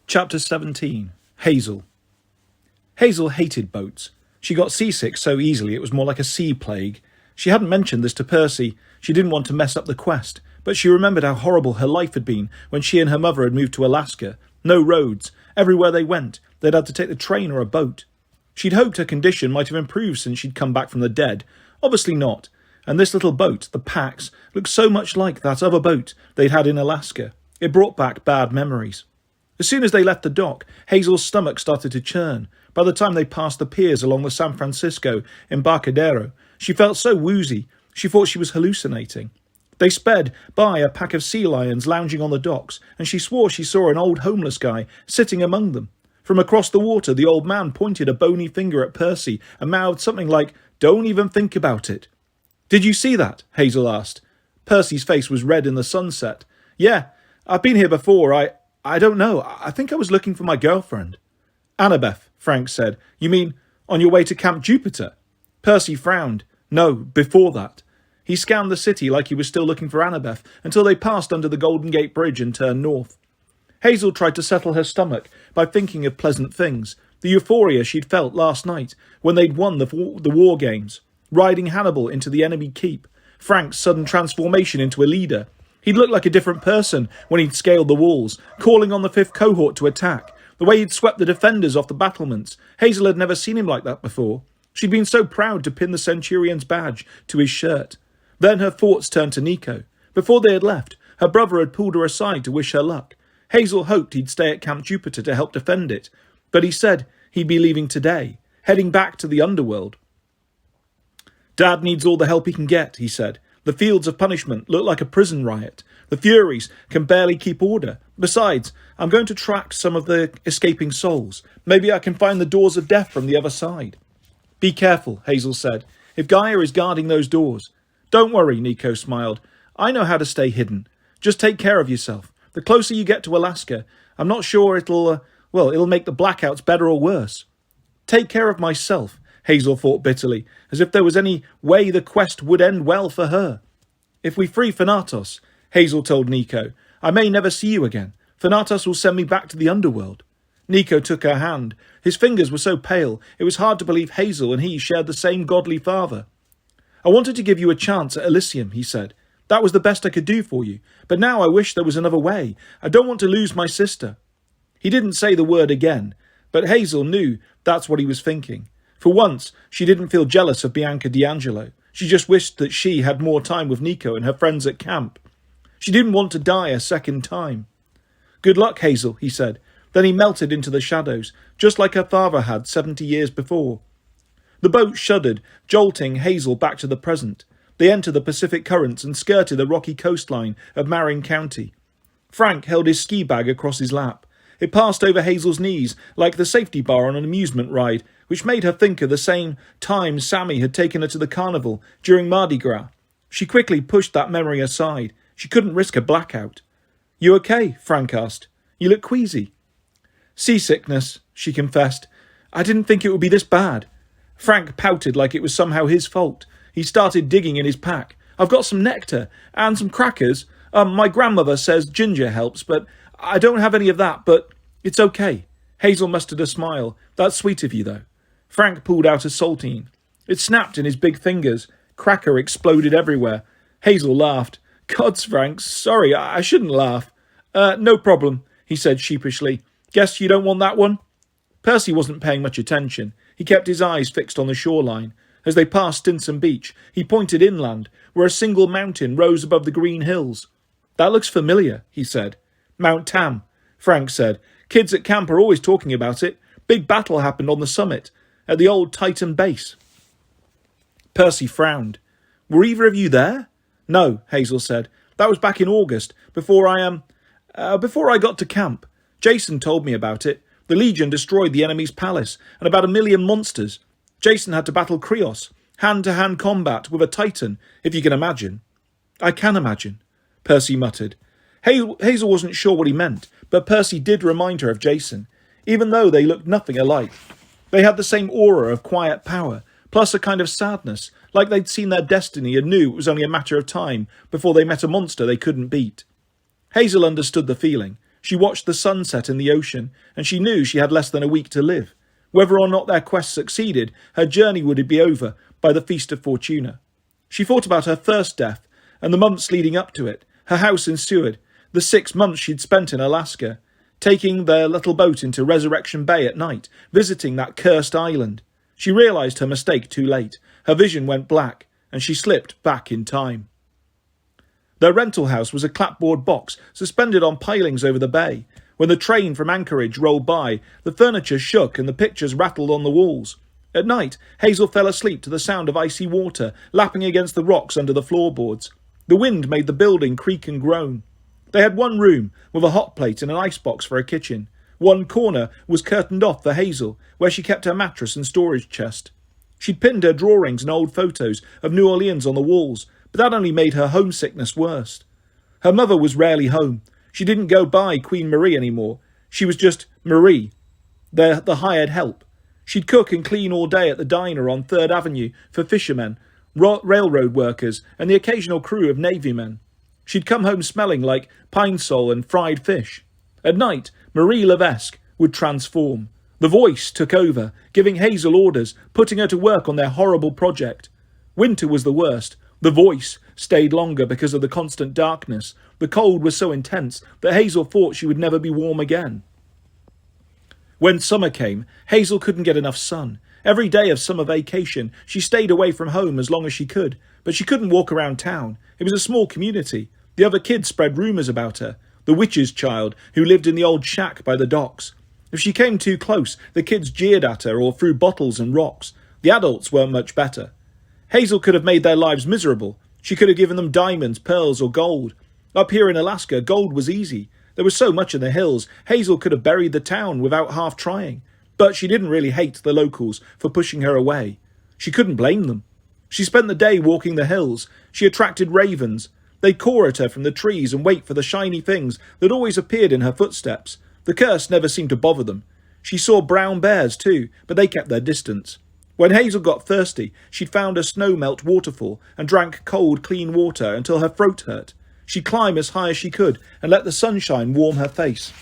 Chapter 17. Hazel. Hazel hated boats. She got seasick so easily it was more like a sea plague. She hadn't mentioned this to Percy. She didn't want to mess up the quest, but she remembered how horrible her life had been when she and her mother had moved to Alaska. No roads. Everywhere they went, they'd had to take the train or a boat. She'd hoped her condition might have improved since she'd come back from the dead. Obviously not. And this little boat, the Pax, looked so much like that other boat they'd had in Alaska. It brought back bad memories. As soon as they left the dock, Hazel's stomach started to churn. By the time they passed the piers along the San Francisco Embarcadero, she felt so woozy, she thought she was hallucinating. They sped by a pack of sea lions lounging on the docks, and she swore she saw an old homeless guy sitting among them. From across the water, the old man pointed a bony finger at Percy and mouthed something like, "Don't even think about it." "Did you see that?" Hazel asked. Percy's face was red in the sunset. "Yeah, I've been here before. I don't know. I think I was looking for my girlfriend." "Annabeth," Frank said. "You mean on your way to Camp Jupiter?" Percy frowned. "No, before that." He scanned the city like he was still looking for Annabeth until they passed under the Golden Gate Bridge and turned north. Hazel tried to settle her stomach by thinking of pleasant things, the euphoria she'd felt last night when they'd won the war games, riding Hannibal into the enemy keep, Frank's sudden transformation into a leader. He'd looked like a different person when he'd scaled the walls, calling on the 5th cohort to attack. The way he'd swept the defenders off the battlements. Hazel had never seen him like that before. She'd been so proud to pin the Centurion's badge to his shirt. Then her thoughts turned to Nico. Before they had left, her brother had pulled her aside to wish her luck. Hazel hoped he'd stay at Camp Jupiter to help defend it, but he said he'd be leaving today, heading back to the underworld. "Dad needs all the help he can get," he said. "The fields of punishment look like a prison riot. The Furies can barely keep order. Besides, I'm going to track some of the escaping souls. Maybe I can find the doors of death from the other side." "Be careful," Hazel said. "If Gaia is guarding those doors." "Don't worry," Nico smiled. "I know how to stay hidden. Just take care of yourself. The closer you get to Alaska, I'm not sure it'll make the blackouts better or worse." "Take care of myself," Hazel thought bitterly, as if there was any way the quest would end well for her. "If we free Thanatos," Hazel told Nico, "I may never see you again. Thanatos will send me back to the underworld." Nico took her hand. His fingers were so pale, it was hard to believe Hazel and he shared the same godly father. "I wanted to give you a chance at Elysium," he said. "That was the best I could do for you. But now I wish there was another way. I don't want to lose my sister." He didn't say the word again, but Hazel knew that's what he was thinking. For once, she didn't feel jealous of Bianca D'Angelo. She just wished that she had more time with Nico and her friends at camp. She didn't want to die a second time. "Good luck, Hazel," he said. Then he melted into the shadows, just like her father had 70 years before. The boat shuddered, jolting Hazel back to the present. They entered the Pacific currents and skirted the rocky coastline of Marin County. Frank held his ski bag across his lap. It passed over Hazel's knees like the safety bar on an amusement ride, which made her think of the same time Sammy had taken her to the carnival during Mardi Gras. She quickly pushed that memory aside. She couldn't risk a blackout. "You okay?" Frank asked. "You look queasy." "Seasickness," she confessed. "I didn't think it would be this bad." Frank pouted like it was somehow his fault. He started digging in his pack. "I've got some nectar and some crackers. My grandmother says ginger helps, but I don't have any of that, but it's okay." Hazel mustered a smile. "That's sweet of you, though." Frank pulled out a saltine. It snapped in his big fingers. Cracker exploded everywhere. Hazel laughed. "Gods, Frank, sorry, I shouldn't laugh." No problem," he said sheepishly. "Guess you don't want that one?" Percy wasn't paying much attention. He kept his eyes fixed on the shoreline. As they passed Stinson Beach, he pointed inland, where a single mountain rose above the green hills. "That looks familiar," he said. "Mount Tam," Frank said. "Kids at camp are always talking about it. Big battle happened on the summit, at the old Titan base." Percy frowned. "Were either of you there?" "No," Hazel said. "That was back in August, before I got to camp. Jason told me about it. The Legion destroyed the enemy's palace, and about 1,000,000 monsters. Jason had to battle Krios, hand-to-hand combat with a Titan, if you can imagine." "I can imagine," Percy muttered. Hazel wasn't sure what he meant, but Percy did remind her of Jason, even though they looked nothing alike. They had the same aura of quiet power, plus a kind of sadness, like they'd seen their destiny and knew it was only a matter of time before they met a monster they couldn't beat. Hazel understood the feeling. She watched the sunset in the ocean, and she knew she had less than a week to live. Whether or not their quest succeeded, her journey would be over by the Feast of Fortuna. She thought about her first death, and the months leading up to it, her house in Seward, the 6 months she'd spent in Alaska, taking their little boat into Resurrection Bay at night, visiting that cursed island. She realised her mistake too late. Her vision went black, and she slipped back in time. Their rental house was a clapboard box suspended on pilings over the bay. When the train from Anchorage rolled by, the furniture shook and the pictures rattled on the walls. At night, Hazel fell asleep to the sound of icy water lapping against the rocks under the floorboards. The wind made the building creak and groan. They had one room, with a hot plate and an icebox for a kitchen. One corner was curtained off for Hazel, where she kept her mattress and storage chest. She'd pinned her drawings and old photos of New Orleans on the walls, but that only made her homesickness worse. Her mother was rarely home. She didn't go by Queen Marie anymore. She was just Marie, the hired help. She'd cook and clean all day at the diner on 3rd Avenue for fishermen, railroad workers, and the occasional crew of Navy men. She'd come home smelling like pine sol and fried fish. At night, Marie Levesque would transform. The voice took over, giving Hazel orders, putting her to work on their horrible project. Winter was the worst. The voice stayed longer because of the constant darkness. The cold was so intense that Hazel thought she would never be warm again. When summer came, Hazel couldn't get enough sun. Every day of summer vacation, she stayed away from home as long as she could, but she couldn't walk around town. It was a small community. The other kids spread rumours about her. The witch's child who lived in the old shack by the docks. If she came too close, the kids jeered at her or threw bottles and rocks. The adults weren't much better. Hazel could have made their lives miserable. She could have given them diamonds, pearls, or gold. Up here in Alaska, gold was easy. There was so much in the hills, Hazel could have buried the town without half trying. But she didn't really hate the locals for pushing her away. She couldn't blame them. She spent the day walking the hills. She attracted ravens. They'd caw at her from the trees and wait for the shiny things that always appeared in her footsteps. The curse never seemed to bother them. She saw brown bears too, but they kept their distance. When Hazel got thirsty, she'd found a snow-melt waterfall and drank cold, clean water until her throat hurt. She'd climb as high as she could and let the sunshine warm her face.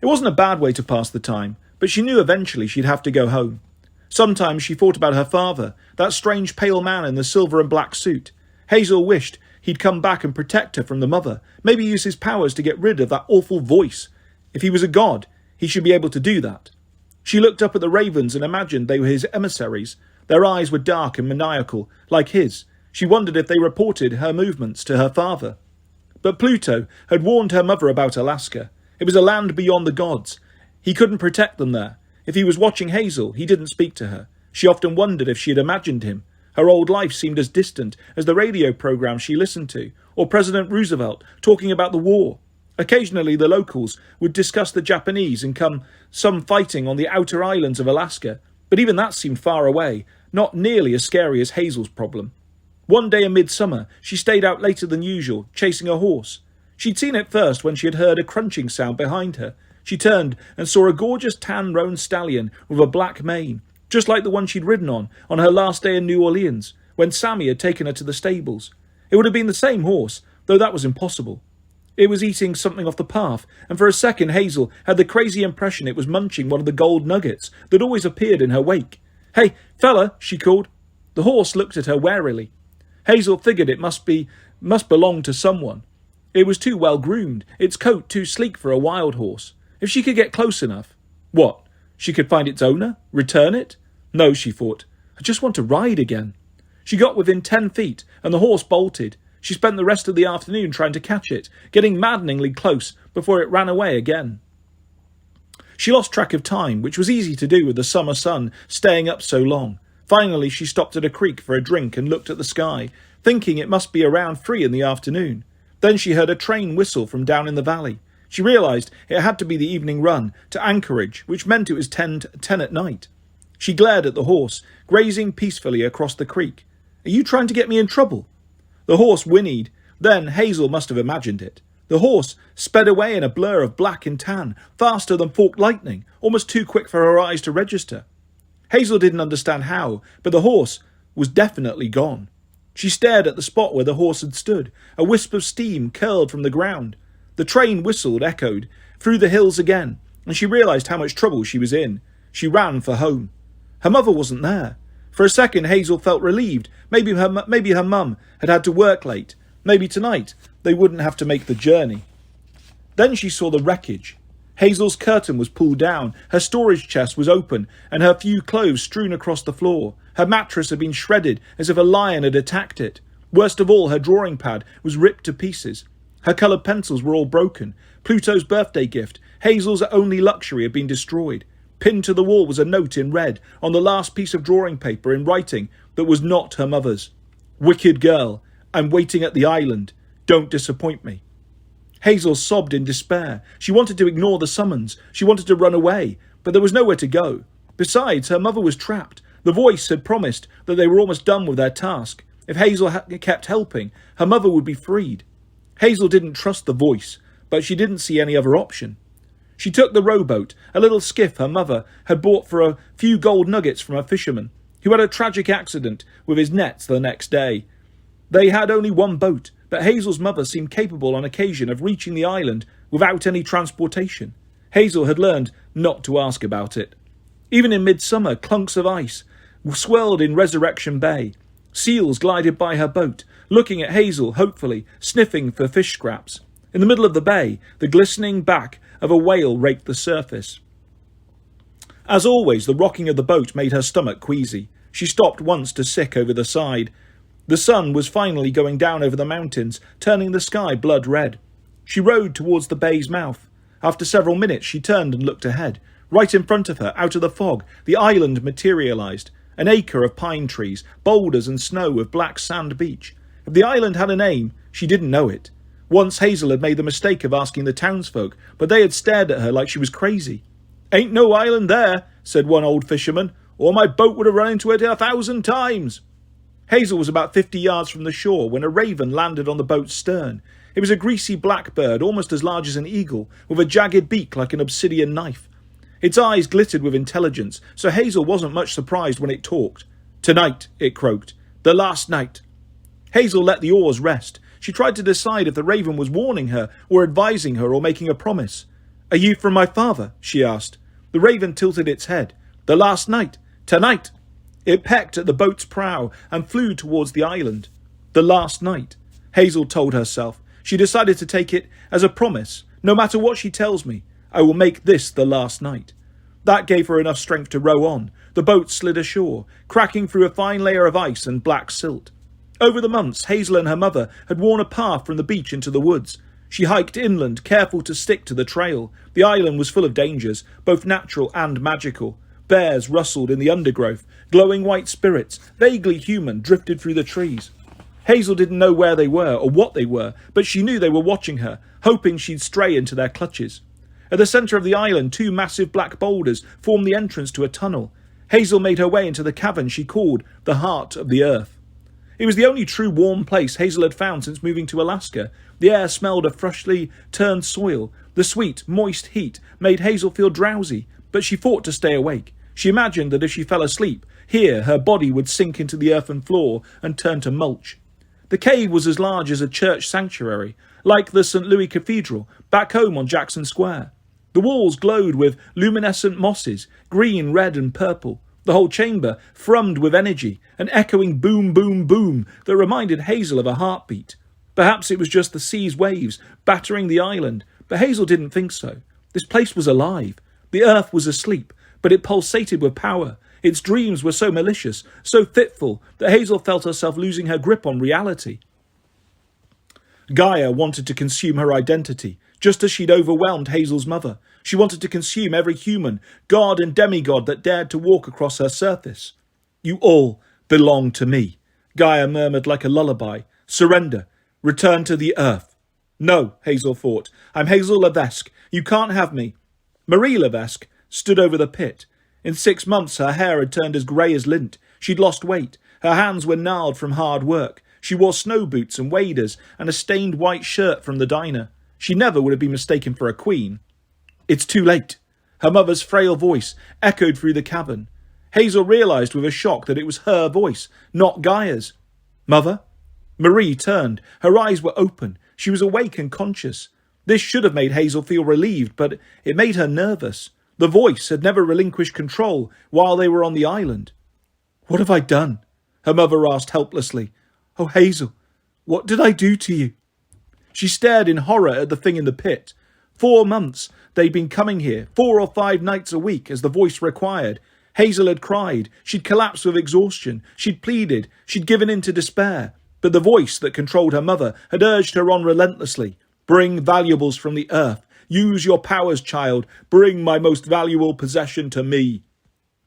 It wasn't a bad way to pass the time, but she knew eventually she'd have to go home. Sometimes she thought about her father, that strange pale man in the silver and black suit. Hazel wished he'd come back and protect her from the mother, maybe use his powers to get rid of that awful voice. If he was a god, he should be able to do that. She looked up at the ravens and imagined they were his emissaries. Their eyes were dark and maniacal, like his. She wondered if they reported her movements to her father. But Pluto had warned her mother about Alaska. It was a land beyond the gods. He couldn't protect them there. If he was watching Hazel, he didn't speak to her. She often wondered if she had imagined him. Her old life seemed as distant as the radio programs she listened to, or President Roosevelt talking about the war. Occasionally the locals would discuss the Japanese and some fighting on the outer islands of Alaska, but even that seemed far away, not nearly as scary as Hazel's problem. One day in midsummer, she stayed out later than usual, chasing a horse. She'd seen it first when she had heard a crunching sound behind her. She turned and saw a gorgeous tan-roan stallion with a black mane, just like the one she'd ridden on her last day in New Orleans, when Sammy had taken her to the stables. It would have been the same horse, though that was impossible. It was eating something off the path, and for a second Hazel had the crazy impression it was munching one of the gold nuggets that always appeared in her wake. "Hey, fella," she called. The horse looked at her warily. Hazel figured it must belong to someone. It was too well groomed, its coat too sleek for a wild horse. If she could get close enough. What? She could find its owner? Return it? No, she thought. I just want to ride again. She got within 10 feet, and the horse bolted. She spent the rest of the afternoon trying to catch it, getting maddeningly close before it ran away again. She lost track of time, which was easy to do with the summer sun staying up so long. Finally, she stopped at a creek for a drink and looked at the sky, thinking it must be around 3 in the afternoon. Then she heard a train whistle from down in the valley. She realised it had to be the evening run to Anchorage, which meant it was 10 at night. She glared at the horse, grazing peacefully across the creek. "Are you trying to get me in trouble?" The horse whinnied. Then Hazel must have imagined it. The horse sped away in a blur of black and tan, faster than forked lightning, almost too quick for her eyes to register. Hazel didn't understand how, but the horse was definitely gone. She stared at the spot where the horse had stood. A wisp of steam curled from the ground. The train whistled, echoed, through the hills again, and she realised how much trouble she was in. She ran for home. Her mother wasn't there. For a second, Hazel felt relieved. Maybe her mum had to work late. Maybe tonight they wouldn't have to make the journey. Then she saw the wreckage. Hazel's curtain was pulled down, her storage chest was open, and her few clothes strewn across the floor. Her mattress had been shredded as if a lion had attacked it. Worst of all, her drawing pad was ripped to pieces. Her coloured pencils were all broken. Pluto's birthday gift, Hazel's only luxury, had been destroyed. Pinned to the wall was a note in red, on the last piece of drawing paper in writing that was not her mother's. "Wicked girl, I'm waiting at the island. Don't disappoint me." Hazel sobbed in despair. She wanted to ignore the summons. She wanted to run away, but there was nowhere to go. Besides, her mother was trapped. The voice had promised that they were almost done with their task. If Hazel kept helping, her mother would be freed. Hazel didn't trust the voice, but she didn't see any other option. She took the rowboat, a little skiff her mother had bought for a few gold nuggets from a fisherman, who had a tragic accident with his nets the next day. They had only one boat, but Hazel's mother seemed capable on occasion of reaching the island without any transportation. Hazel had learned not to ask about it. Even in midsummer, clunks of ice swirled in Resurrection Bay. Seals glided by her boat, looking at Hazel hopefully, sniffing for fish scraps. In the middle of the bay, the glistening back of a whale raked the surface. As always, the rocking of the boat made her stomach queasy. She stopped once to sick over the side. The sun was finally going down over the mountains, turning the sky blood red. She rowed towards the bay's mouth. After several minutes, she turned and looked ahead. Right in front of her, out of the fog, the island materialised. An acre of pine trees, boulders and snow with black sand beach. If the island had a name, she didn't know it. Once Hazel had made the mistake of asking the townsfolk, but they had stared at her like she was crazy. "Ain't no island there," said one old fisherman, "or my boat would have run into it 1,000 times." Hazel was about 50 yards from the shore when a raven landed on the boat's stern. It was a greasy black bird, almost as large as an eagle, with a jagged beak like an obsidian knife. Its eyes glittered with intelligence, so Hazel wasn't much surprised when it talked. "Tonight," it croaked. "The last night." Hazel let the oars rest. She tried to decide if the raven was warning her, or advising her, or making a promise. "Are you from my father?" she asked. The raven tilted its head. "The last night. Tonight." It pecked at the boat's prow and flew towards the island. "The last night," Hazel told herself. She decided to take it as a promise. No matter what she tells me, I will make this the last night. That gave her enough strength to row on. The boat slid ashore, cracking through a fine layer of ice and black silt. Over the months, Hazel and her mother had worn a path from the beach into the woods. She hiked inland, careful to stick to the trail. The island was full of dangers, both natural and magical. Bears rustled in the undergrowth. Glowing white spirits, vaguely human, drifted through the trees. Hazel didn't know where they were or what they were, but she knew they were watching her, hoping she'd stray into their clutches. At the centre of the island, 2 massive black boulders formed the entrance to a tunnel. Hazel made her way into the cavern she called the Heart of the Earth. It was the only true warm place Hazel had found since moving to Alaska. The air smelled of freshly turned soil. The sweet, moist heat made Hazel feel drowsy, but she fought to stay awake. She imagined that if she fell asleep, here her body would sink into the earthen floor and turn to mulch. The cave was as large as a church sanctuary, like the St. Louis Cathedral, back home on Jackson Square. The walls glowed with luminescent mosses, green, red and purple. The whole chamber thrummed with energy, an echoing boom, boom, boom that reminded Hazel of a heartbeat. Perhaps it was just the sea's waves battering the island, but Hazel didn't think so. This place was alive. The earth was asleep, but it pulsated with power. Its dreams were so malicious, so fitful, that Hazel felt herself losing her grip on reality. Gaia wanted to consume her identity, just as she'd overwhelmed Hazel's mother. She wanted to consume every human, god and demigod that dared to walk across her surface. "You all belong to me," Gaia murmured like a lullaby. "Surrender. Return to the earth." "No," Hazel thought. "I'm Hazel Levesque. You can't have me." Marie Levesque stood over the pit. In 6 months her hair had turned as grey as lint. She'd lost weight. Her hands were gnarled from hard work. She wore snow boots and waders and a stained white shirt from the diner. She never would have been mistaken for a queen. "It's too late." Her mother's frail voice echoed through the cavern. Hazel realised with a shock that it was her voice, not Gaia's. "Mother?" Marie turned. Her eyes were open. She was awake and conscious. This should have made Hazel feel relieved, but it made her nervous. The voice had never relinquished control while they were on the island. "What have I done?" her mother asked helplessly. "Oh, Hazel, what did I do to you?" She stared in horror at the thing in the pit. 4 months they'd been coming here, 4 or 5 nights a week, as the voice required. Hazel had cried, she'd collapsed with exhaustion, she'd pleaded, she'd given in to despair. But the voice that controlled her mother had urged her on relentlessly. "Bring valuables from the earth. Use your powers, child. Bring my most valuable possession to me."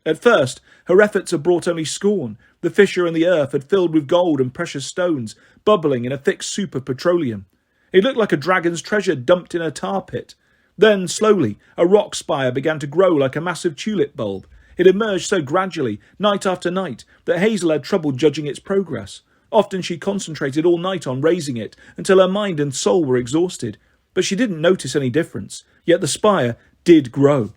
At first, her efforts had brought only scorn. The fissure in the earth had filled with gold and precious stones, bubbling in a thick soup of petroleum. It looked like a dragon's treasure dumped in a tar pit. Then, slowly, a rock spire began to grow like a massive tulip bulb. It emerged so gradually, night after night, that Hazel had trouble judging its progress. Often she concentrated all night on raising it, until her mind and soul were exhausted. But she didn't notice any difference. Yet the spire did grow.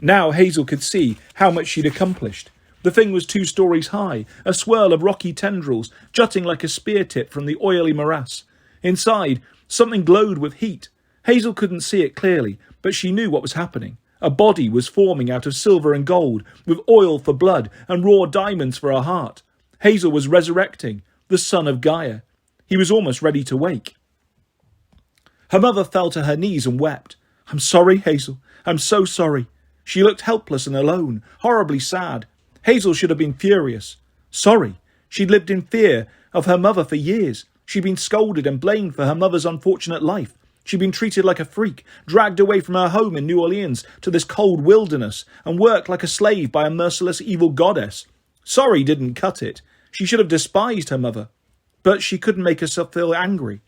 Now Hazel could see how much she'd accomplished. The thing was 2 stories high, a swirl of rocky tendrils jutting like a spear tip from the oily morass. Inside, something glowed with heat. Hazel couldn't see it clearly, but she knew what was happening. A body was forming out of silver and gold, with oil for blood and raw diamonds for a heart. Hazel was resurrecting, the son of Gaia. He was almost ready to wake. Her mother fell to her knees and wept. "I'm sorry, Hazel. I'm so sorry." She looked helpless and alone, horribly sad. Hazel should have been furious. Sorry. She'd lived in fear of her mother for years. She'd been scolded and blamed for her mother's unfortunate life. She'd been treated like a freak, dragged away from her home in New Orleans to this cold wilderness, and worked like a slave by a merciless evil goddess. Sorry didn't cut it. She should have despised her mother. But she couldn't make herself feel angry.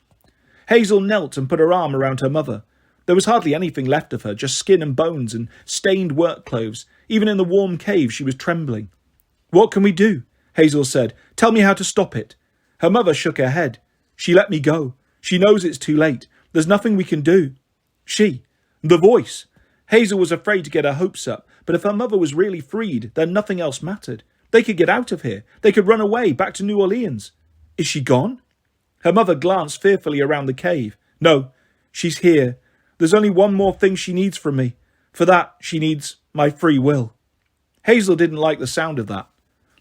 Hazel knelt and put her arm around her mother. There was hardly anything left of her, just skin and bones and stained work clothes. Even in the warm cave she was trembling. "What can we do?" Hazel said. "Tell me how to stop it." Her mother shook her head. "She let me go. She knows it's too late. There's nothing we can do." The voice. Hazel was afraid to get her hopes up, but if her mother was really freed, then nothing else mattered. They could get out of here. They could run away, back to New Orleans. Is she gone? Her mother glanced fearfully around the cave. "No, she's here. There's only one more thing she needs from me. For that, she needs my free will." Hazel didn't like the sound of that.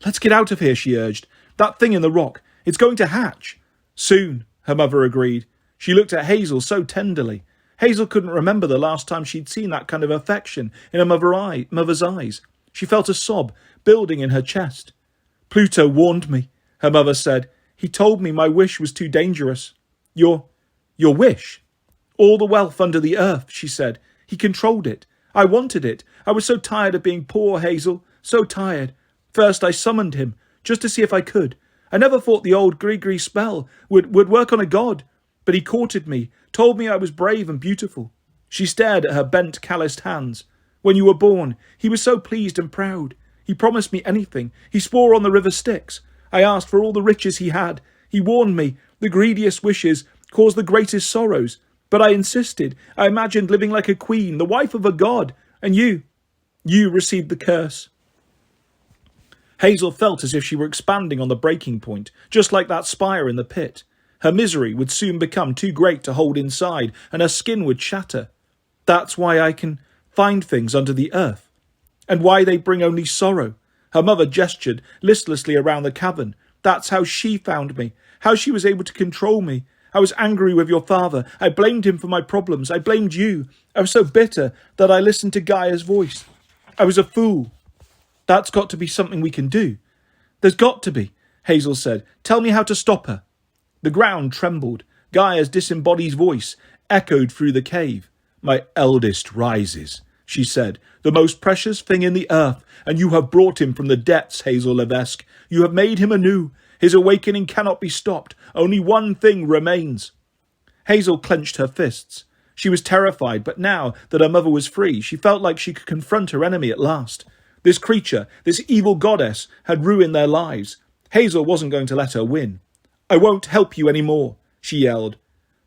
"Let's get out of here," she urged. "That thing in the rock, it's going to hatch." "Soon," her mother agreed. She looked at Hazel so tenderly. Hazel couldn't remember the last time she'd seen that kind of affection in her mother's eyes. She felt a sob building in her chest. "Pluto warned me," her mother said. "He told me my wish was too dangerous." Your wish?" "All the wealth under the earth," she said. "He controlled it. I wanted it. I was so tired of being poor, Hazel. So tired. First I summoned him, just to see if I could. I never thought the old Grigri spell would work on a god. But he courted me, told me I was brave and beautiful." She stared at her bent, calloused hands. "When you were born, he was so pleased and proud. He promised me anything. He swore on the river Styx. I asked for all the riches he had. He warned me, the greediest wishes cause the greatest sorrows. But I insisted. I imagined living like a queen, the wife of a god. And you received the curse." Hazel felt as if she were expanding on the breaking point, just like that spire in the pit. Her misery would soon become too great to hold inside, and her skin would shatter. "That's why I can find things under the earth. And why they bring only sorrow." Her mother gestured listlessly around the cavern. "That's how she found me, how she was able to control me. I was angry with your father. I blamed him for my problems. I blamed you. I was so bitter that I listened to Gaia's voice. I was a fool." "That's got to be something we can do." "There's got to be," Hazel said. "Tell me how to stop her." The ground trembled. Gaia's disembodied voice echoed through the cave. "My eldest rises," she said, "the most precious thing in the earth, and you have brought him from the depths, Hazel Levesque. You have made him anew. His awakening cannot be stopped. Only one thing remains." Hazel clenched her fists. She was terrified, but now that her mother was free, she felt like she could confront her enemy at last. This creature, this evil goddess, had ruined their lives. Hazel wasn't going to let her win. "I won't help you any more," she yelled.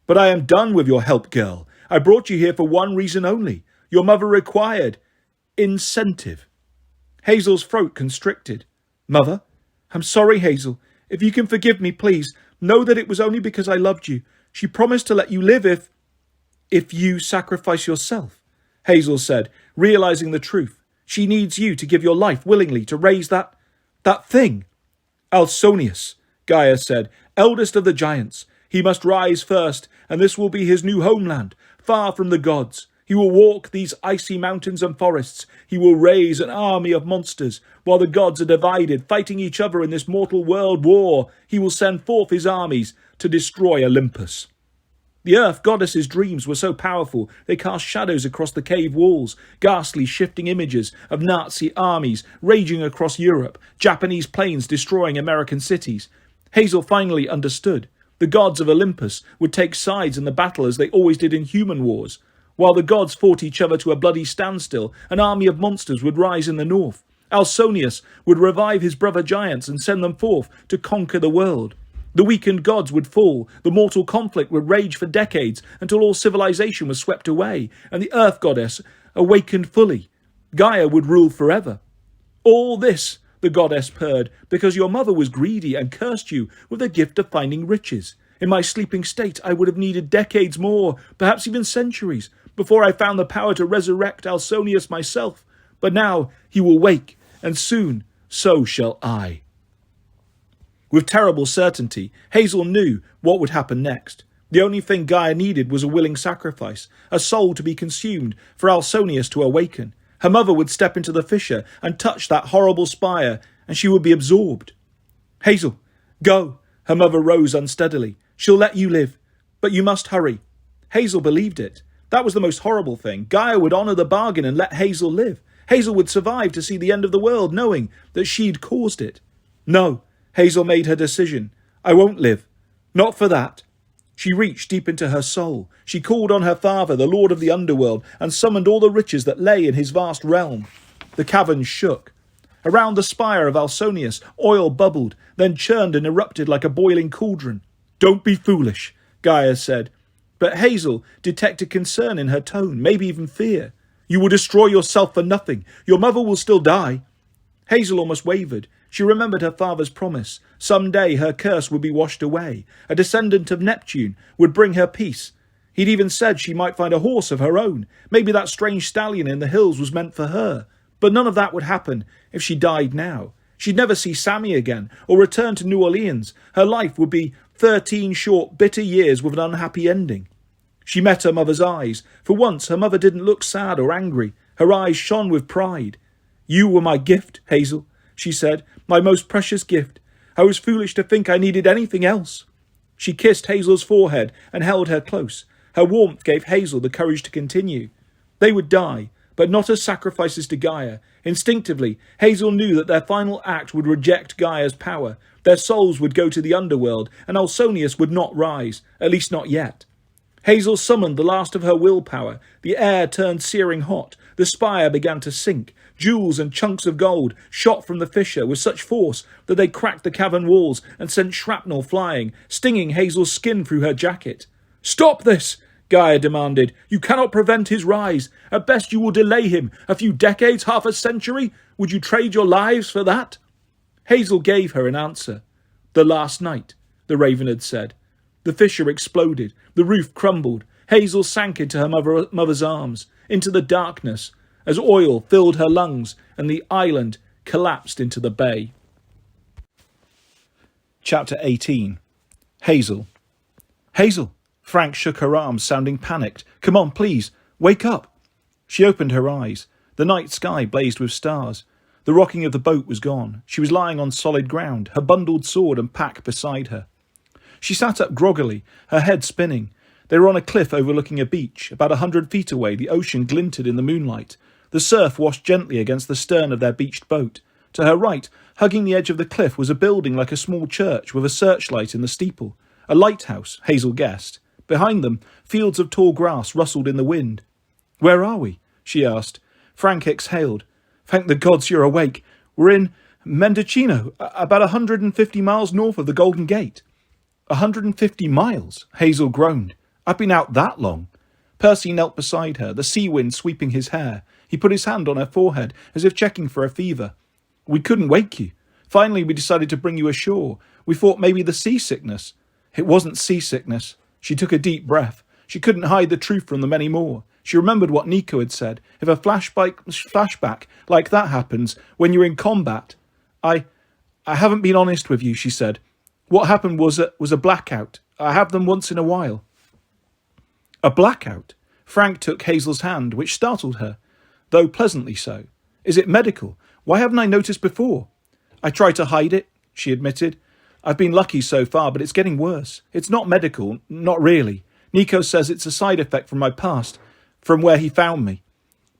"But I am done with your help, girl. I brought you here for one reason only. Your mother required incentive." Hazel's throat constricted. "Mother? I'm sorry, Hazel. If you can forgive me, please, know that it was only because I loved you. She promised to let you live if..." If you sacrifice yourself, Hazel said, realizing the truth. She needs you to give your life willingly to raise that thing. Alsonius, Gaia said, eldest of the giants. He must rise first, and this will be his new homeland, far from the gods. He will walk these icy mountains and forests. He will raise an army of monsters. While the gods are divided, fighting each other in this mortal world war, he will send forth his armies to destroy Olympus. The earth goddess's dreams were so powerful they cast shadows across the cave walls, ghastly shifting images of Nazi armies raging across Europe, Japanese planes destroying American cities. Hazel finally understood. The gods of Olympus would take sides in the battle as they always did in human wars. While the gods fought each other to a bloody standstill, an army of monsters would rise in the north. Alsonius would revive his brother giants and send them forth to conquer the world. The weakened gods would fall, the mortal conflict would rage for decades until all civilization was swept away, and the earth goddess awakened fully. Gaia would rule forever. All this, the goddess purred, because your mother was greedy and cursed you with the gift of finding riches. In my sleeping state, I would have needed decades more, perhaps even centuries, before I found the power to resurrect Alsonius myself. But now he will wake, and soon so shall I. With terrible certainty, Hazel knew what would happen next. The only thing Gaia needed was a willing sacrifice, a soul to be consumed, for Alsonius to awaken. Her mother would step into the fissure and touch that horrible spire, and she would be absorbed. Hazel, go. Her mother rose unsteadily. She'll let you live, but you must hurry. Hazel believed it. That was the most horrible thing. Gaia would honour the bargain and let Hazel live. Hazel would survive to see the end of the world, knowing that she'd caused it. No, Hazel made her decision. I won't live. Not for that. She reached deep into her soul. She called on her father, the lord of the underworld, and summoned all the riches that lay in his vast realm. The caverns shook. Around the spire of Alsonius, oil bubbled, then churned and erupted like a boiling cauldron. Don't be foolish, Gaia said. But Hazel detected concern in her tone, maybe even fear. You will destroy yourself for nothing. Your mother will still die. Hazel almost wavered. She remembered her father's promise. Some day her curse would be washed away. A descendant of Neptune would bring her peace. He'd even said she might find a horse of her own. Maybe that strange stallion in the hills was meant for her. But none of that would happen if she died now. She'd never see Sammy again or return to New Orleans. Her life would be 13 short, bitter years with an unhappy ending. She met her mother's eyes. For once, her mother didn't look sad or angry. Her eyes shone with pride. You were my gift, Hazel, she said, my most precious gift. I was foolish to think I needed anything else. She kissed Hazel's forehead and held her close. Her warmth gave Hazel the courage to continue. They would die, but not as sacrifices to Gaia. Instinctively, Hazel knew that their final act would reject Gaia's power. Their souls would go to the underworld, and Alsonius would not rise, at least not yet. Hazel summoned the last of her willpower. The air turned searing hot. The spire began to sink. Jewels and chunks of gold shot from the fissure with such force that they cracked the cavern walls and sent shrapnel flying, stinging Hazel's skin through her jacket. Stop this, Gaia demanded. You cannot prevent his rise. At best you will delay him. A few decades, half a century? Would you trade your lives for that? Hazel gave her an answer. The last night, the raven had said. The fissure exploded. The roof crumbled. Hazel sank into her mother's arms, into the darkness, as oil filled her lungs and the island collapsed into the bay. Chapter 18. Hazel. Hazel! Frank shook her arms, sounding panicked. Come on, please, wake up! She opened her eyes. The night sky blazed with stars. The rocking of the boat was gone. She was lying on solid ground, her bundled sword and pack beside her. She sat up groggily, her head spinning. They were on a cliff overlooking a beach. About 100 feet away, the ocean glinted in the moonlight. The surf washed gently against the stern of their beached boat. To her right, hugging the edge of the cliff, was a building like a small church with a searchlight in the steeple. A lighthouse, Hazel guessed. Behind them, fields of tall grass rustled in the wind. Where are we? She asked. Frank exhaled. Thank the gods you're awake. We're in Mendocino, about 150 miles north of the Golden Gate. 150 miles? Hazel groaned. I've been out that long. Percy knelt beside her, the sea wind sweeping his hair. He put his hand on her forehead, as if checking for a fever. We couldn't wake you. Finally, we decided to bring you ashore. We thought maybe the seasickness. It wasn't seasickness. She took a deep breath. She couldn't hide the truth from them anymore. She remembered what Nico had said. If a flashback like that happens when you're in combat... I haven't been honest with you, she said. What happened was a blackout. I have them once in a while. A blackout? Frank took Hazel's hand, which startled her, though pleasantly so. Is it medical? Why haven't I noticed before? I try to hide it, she admitted. I've been lucky so far, but it's getting worse. It's not medical, not really. Nico says it's a side effect from my past, from where he found me.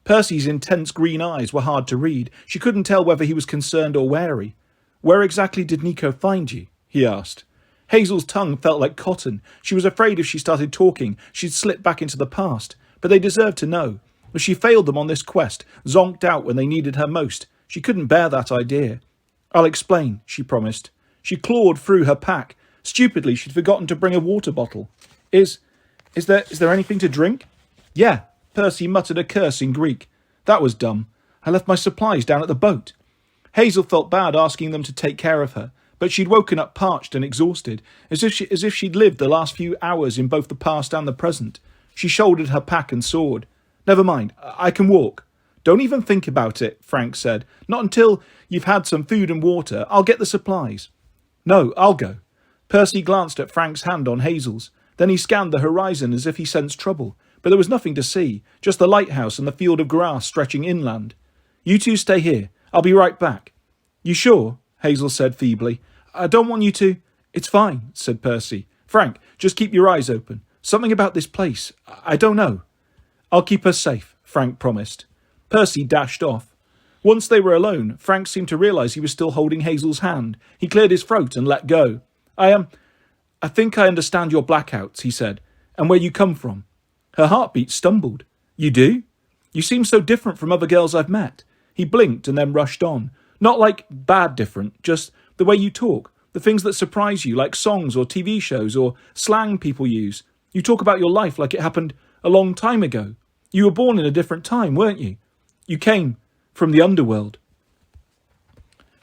Percy's intense green eyes were hard to read. She couldn't tell whether he was concerned or wary. Where exactly did Nico find you? He asked. Hazel's tongue felt like cotton. She was afraid if she started talking, she'd slip back into the past. But they deserved to know. If she failed them on this quest, zonked out when they needed her most, she couldn't bear that idea. I'll explain, she promised. She clawed through her pack. Stupidly, she'd forgotten to bring a water bottle. Is there anything to drink? Yeah, Percy muttered a curse in Greek. That was dumb. I left my supplies down at the boat. Hazel felt bad asking them to take care of her, but she'd woken up parched and exhausted, as if she'd lived the last few hours in both the past and the present. She shouldered her pack and sword. Never mind, I can walk. Don't even think about it, Frank said. Not until you've had some food and water. I'll get the supplies. No, I'll go. Percy glanced at Frank's hand on Hazel's. Then he scanned the horizon as if he sensed trouble. But there was nothing to see, just the lighthouse and the field of grass stretching inland. You two stay here. I'll be right back. You sure? Hazel said feebly. I don't want you to... It's fine, said Percy. Frank, just keep your eyes open. Something about this place. I don't know. I'll keep her safe, Frank promised. Percy dashed off. Once they were alone, Frank seemed to realise he was still holding Hazel's hand. He cleared his throat and let go. I think I understand your blackouts, he said, and where you come from. Her heartbeat stumbled. You do? You seem so different from other girls I've met. He blinked and then rushed on. Not like bad different, just the way you talk, the things that surprise you, like songs or TV shows or slang people use. You talk about your life like it happened a long time ago. You were born in a different time, weren't you? You came from the underworld.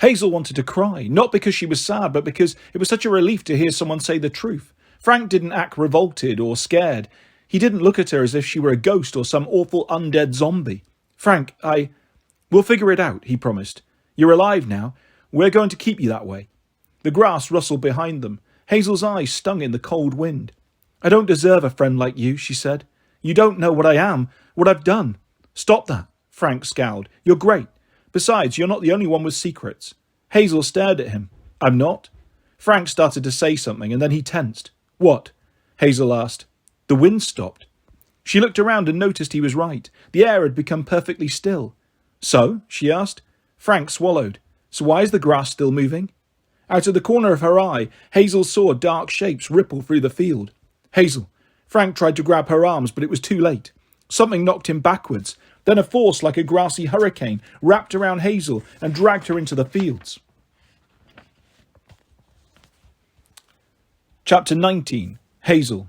Hazel wanted to cry, not because she was sad, but because it was such a relief to hear someone say the truth. Frank didn't act revolted or scared. He didn't look at her as if she were a ghost or some awful undead zombie. Frank, we'll figure it out, he promised. You're alive now. We're going to keep you that way. The grass rustled behind them. Hazel's eyes stung in the cold wind. I don't deserve a friend like you, she said. You don't know what I am, what I've done. Stop that, Frank scowled. You're great. Besides, you're not the only one with secrets. Hazel stared at him. I'm not? Frank started to say something, and then he tensed. What? Hazel asked. The wind stopped. She looked around and noticed he was right. The air had become perfectly still. So? She asked. Frank swallowed. So why is the grass still moving? Out of the corner of her eye, Hazel saw dark shapes ripple through the field. Hazel. Frank tried to grab her arms, but it was too late. Something knocked him backwards. Then a force like a grassy hurricane wrapped around Hazel and dragged her into the fields. Chapter 19. Hazel.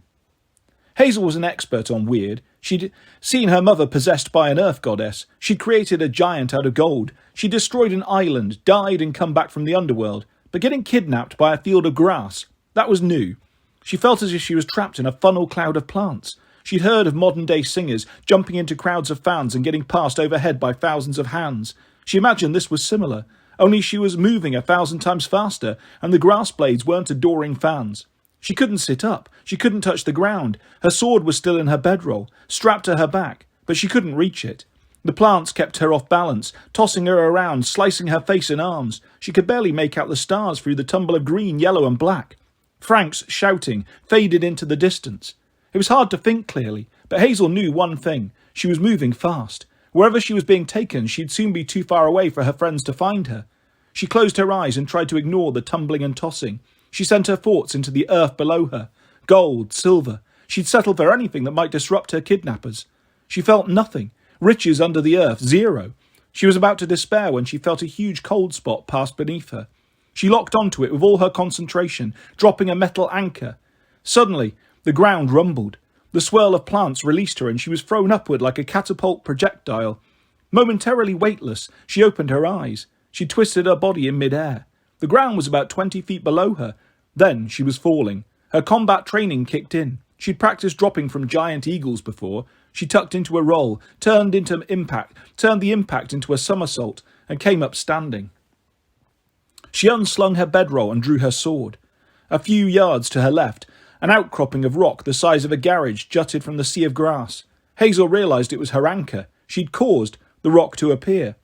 Hazel was an expert on weird. She'd seen her mother possessed by an earth goddess. She'd created a giant out of gold. She destroyed an island, died and come back from the underworld. But getting kidnapped by a field of grass, that was new. She felt as if she was trapped in a funnel cloud of plants. She'd heard of modern-day singers jumping into crowds of fans and getting passed overhead by thousands of hands. She imagined this was similar, only she was moving 1,000 times faster, and the grass blades weren't adoring fans. She couldn't sit up. She couldn't touch the ground. Her sword was still in her bedroll, strapped to her back, but she couldn't reach it. The plants kept her off balance, tossing her around, slicing her face and arms. She could barely make out the stars through the tumble of green, yellow and black. Frank's shouting faded into the distance. It was hard to think clearly, but Hazel knew one thing. She was moving fast. Wherever she was being taken, she'd soon be too far away for her friends to find her. She closed her eyes and tried to ignore the tumbling and tossing. She sent her thoughts into the earth below her. Gold, silver. She'd settle for anything that might disrupt her kidnappers. She felt nothing. Riches under the earth, zero. She was about to despair when she felt a huge cold spot pass beneath her. She locked onto it with all her concentration, dropping a metal anchor. Suddenly, the ground rumbled. The swirl of plants released her and she was thrown upward like a catapult projectile. Momentarily weightless, she opened her eyes. She twisted her body in mid-air. The ground was about 20 feet below her. Then she was falling. Her combat training kicked in. She'd practiced dropping from giant eagles before. She tucked into a roll, turned the impact into a somersault, and came up standing. She unslung her bedroll and drew her sword. A few yards to her left, an outcropping of rock the size of a garage jutted from the sea of grass. Hazel realised it was her anchor. She'd caused the rock to appear.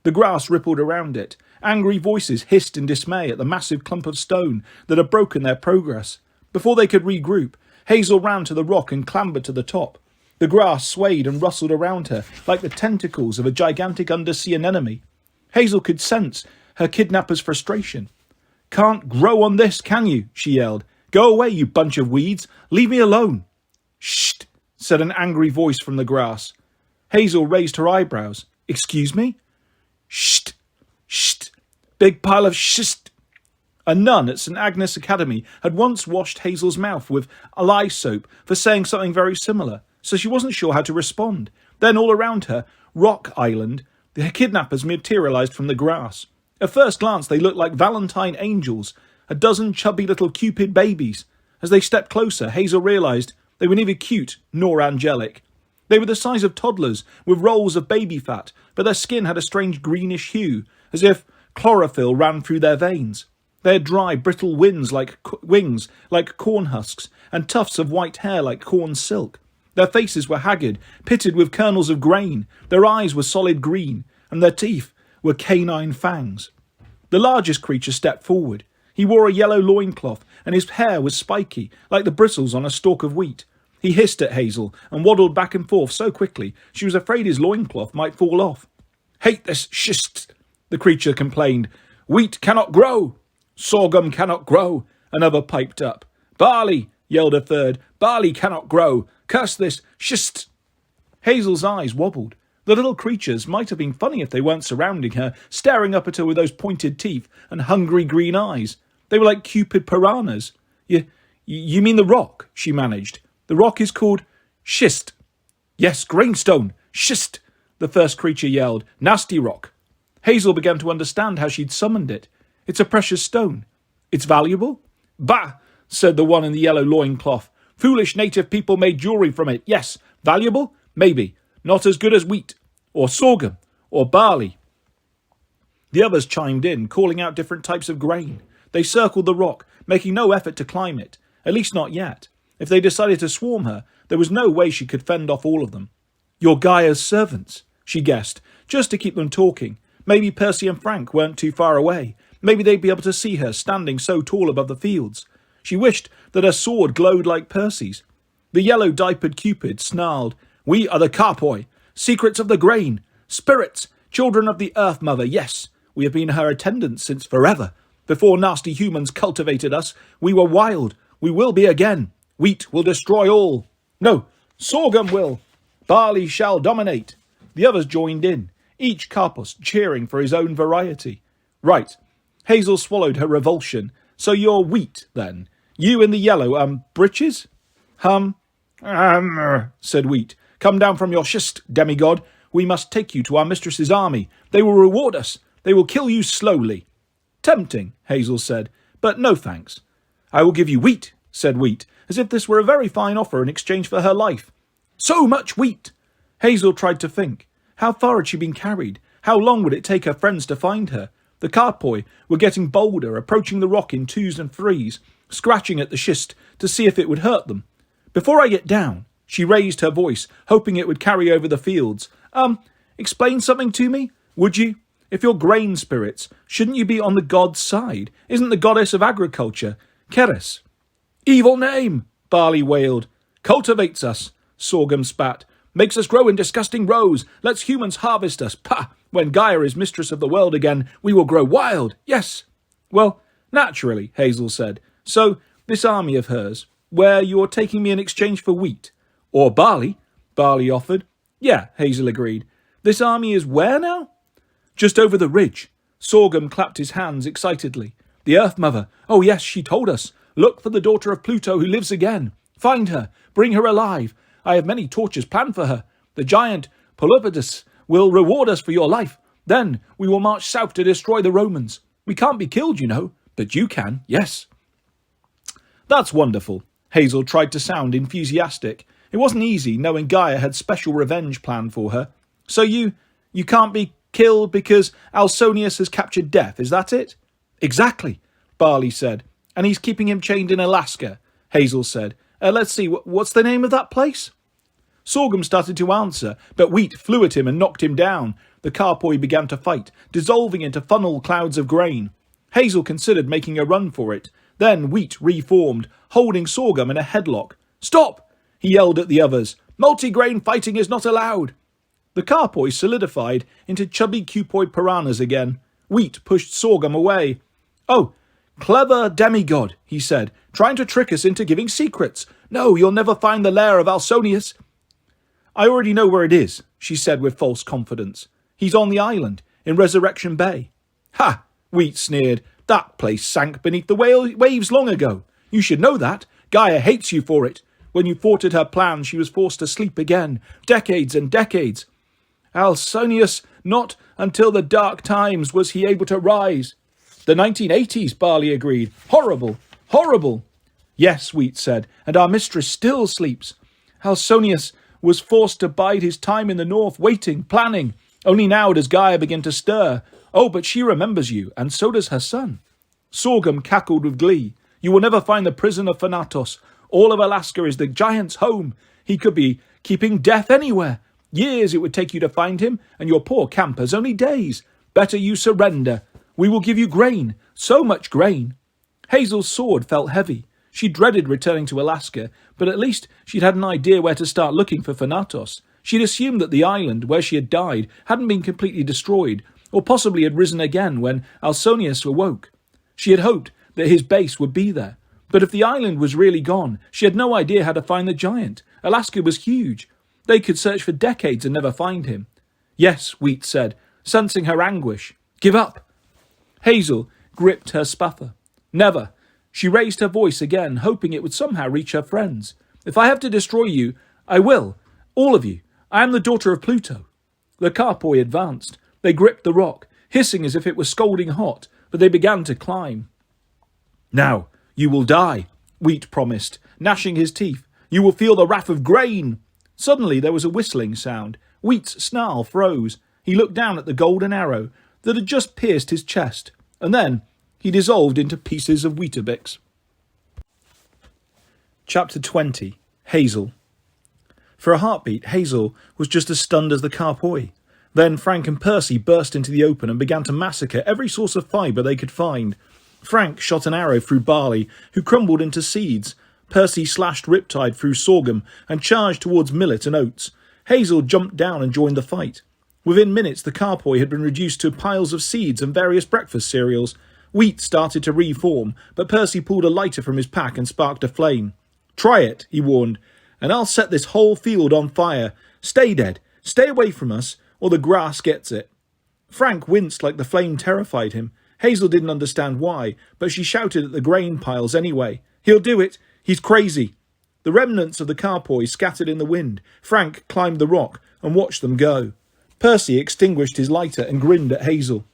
The grass rippled around it. Angry voices hissed in dismay at the massive clump of stone that had broken their progress. Before they could regroup, Hazel ran to the rock and clambered to the top. The grass swayed and rustled around her like the tentacles of a gigantic undersea anemone. Hazel could sense her kidnapper's frustration. "Can't grow on this, can you?" she yelled. "Go away, you bunch of weeds. Leave me alone." "Shh," said an angry voice from the grass. Hazel raised her eyebrows. "Excuse me?" "Shh, shh, big pile of shh." A nun at St. Agnes Academy had once washed Hazel's mouth with lye soap for saying something very similar, so she wasn't sure how to respond. Then all around her, Rock Island, the kidnappers materialised from the grass. At first glance they looked like Valentine angels, a dozen chubby little Cupid babies. As they stepped closer, Hazel realised they were neither cute nor angelic. They were the size of toddlers, with rolls of baby fat, but their skin had a strange greenish hue, as if chlorophyll ran through their veins. They had dry, brittle wings like corn husks, and tufts of white hair like corn silk. Their faces were haggard, pitted with kernels of grain. Their eyes were solid green, and their teeth were canine fangs. The largest creature stepped forward. He wore a yellow loincloth, and his hair was spiky, like the bristles on a stalk of wheat. He hissed at Hazel and waddled back and forth so quickly she was afraid his loincloth might fall off. "Hate this shist," the creature complained. "Wheat cannot grow." "Sorghum cannot grow," another piped up. "Barley," yelled a third. "Barley cannot grow. Curse this shist." Hazel's eyes wobbled. The little creatures might have been funny if they weren't surrounding her, staring up at her with those pointed teeth and hungry green eyes. They were like Cupid piranhas. You mean the rock?" she managed. "The rock is called schist." "Yes, grainstone. Schist," the first creature yelled. "Nasty rock." Hazel began to understand how she'd summoned it. "It's a precious stone." "It's valuable?" "Bah," said the one in the yellow loincloth. "Foolish native people made jewellery from it. Yes. Valuable? Maybe. Not as good as wheat, or sorghum, or barley." The others chimed in, calling out different types of grain. They circled the rock, making no effort to climb it, at least not yet. If they decided to swarm her, there was no way she could fend off all of them. "You're Gaia's servants," she guessed, just to keep them talking. Maybe Percy and Frank weren't too far away. Maybe they'd be able to see her standing so tall above the fields. She wished that her sword glowed like Percy's. The yellow-diapered Cupid snarled, "We are the Carpoi, secrets of the grain, spirits, children of the Earth Mother, yes. We have been her attendants since forever. Before nasty humans cultivated us, we were wild. We will be again. Wheat will destroy all. No, sorghum will. Barley shall dominate." The others joined in, each Carpus cheering for his own variety. "Right." Hazel swallowed her revulsion. "So you're wheat, then? You in the yellow, breeches?" Said Wheat. "Come down from your schist, demigod. We must take you to our mistress's army. They will reward us. They will kill you slowly." "Tempting," Hazel said, "but no thanks." "I will give you wheat," said Wheat, as if this were a very fine offer in exchange for her life. "So much wheat!" Hazel tried to think. How far had she been carried? How long would it take her friends to find her? The Carpoi were getting bolder, approaching the rock in twos and threes, scratching at the schist to see if it would hurt them. "Before I get down," she raised her voice, hoping it would carry over the fields. Explain something to me, would you? If you're grain spirits, shouldn't you be on the god's side? Isn't the goddess of agriculture Keres?" "Evil name," Barley wailed. "Cultivates us," Sorghum spat. "Makes us grow in disgusting rows. Lets humans harvest us. Pah! When Gaia is mistress of the world again, we will grow wild. Yes." "Well, naturally," Hazel said. "So, this army of hers, where you're taking me in exchange for wheat." "Or barley," Barley offered. "Yeah," Hazel agreed. "This army is where now?" "Just over the ridge." Sorghum clapped his hands excitedly. "The Earth Mother. Oh yes, she told us. Look for the daughter of Pluto who lives again. Find her. Bring her alive. I have many tortures planned for her. The giant Polypodus will reward us for your life. Then we will march south to destroy the Romans. We can't be killed, you know, but you can, yes." "That's wonderful." Hazel tried to sound enthusiastic. It wasn't easy, knowing Gaia had special revenge planned for her. So you can't be killed because Alsonius has captured Death, is that it? Exactly, Barley said. And he's keeping him chained in Alaska, Hazel said. Let's see, what's the name of that place? Sorghum started to answer, but Wheat flew at him and knocked him down. The carpoy began to fight, dissolving into funnel clouds of grain. Hazel considered making a run for it. Then Wheat reformed, holding Sorghum in a headlock. Stop! He yelled at the others. Multigrain fighting is not allowed. The carpoy solidified into chubby cupoid piranhas again. Wheat pushed Sorghum away. Oh, clever demigod, he said, trying to trick us into giving secrets. No, you'll never find the lair of Alsonius. I already know where it is, she said with false confidence. He's on the island, in Resurrection Bay. Ha! Wheat sneered. That place sank beneath the waves long ago. You should know that. Gaia hates you for it. When you thwarted her plans, she was forced to sleep again. Decades and decades. Alsonius, not until the dark times was he able to rise. The 1980s, Barley agreed. Horrible, horrible. Yes, Wheat said, and our mistress still sleeps. Alsonius was forced to bide his time in the north, waiting, planning. Only now does Gaia begin to stir. Oh, but she remembers you, and so does her son. Sorghum cackled with glee. You will never find the prison of Thanatos. All of Alaska is the giant's home. He could be keeping Death anywhere. Years it would take you to find him, and your poor campers only days. Better you surrender. We will give you grain, so much grain. Hazel's sword felt heavy. She dreaded returning to Alaska, but at least she'd had an idea where to start looking for Thanatos. She'd assumed that the island where she had died hadn't been completely destroyed, or possibly had risen again when Alsonius awoke. She had hoped that his base would be there. But if the island was really gone, she had no idea how to find the giant. Alaska was huge. They could search for decades and never find him. Yes, Wheat said, sensing her anguish. Give up. Hazel gripped her spuffer. Never. She raised her voice again, hoping it would somehow reach her friends. If I have to destroy you, I will. All of you. I am the daughter of Pluto. The carpoy advanced. They gripped the rock, hissing as if it was scalding hot, but they began to climb. Now, you will die, Wheat promised, gnashing his teeth. You will feel the wrath of grain. Suddenly there was a whistling sound. Wheat's snarl froze. He looked down at the golden arrow that had just pierced his chest, and then he dissolved into pieces of Weetabix. Chapter 20. Hazel. For a heartbeat, Hazel was just as stunned as the carpoy. Then Frank and Percy burst into the open and began to massacre every source of fibre they could find. Frank shot an arrow through Barley, who crumbled into seeds. Percy slashed Riptide through Sorghum and charged towards Millet and Oats. Hazel jumped down and joined the fight. Within minutes, the carpoy had been reduced to piles of seeds and various breakfast cereals. Wheat started to reform, but Percy pulled a lighter from his pack and sparked a flame. Try it, he warned, and I'll set this whole field on fire. Stay dead. Stay away from us, or the grass gets it. Frank winced like the flame terrified him. Hazel didn't understand why, but she shouted at the grain piles anyway. He'll do it. He's crazy. The remnants of the carpoy scattered in the wind. Frank climbed the rock and watched them go. Percy extinguished his lighter and grinned at Hazel.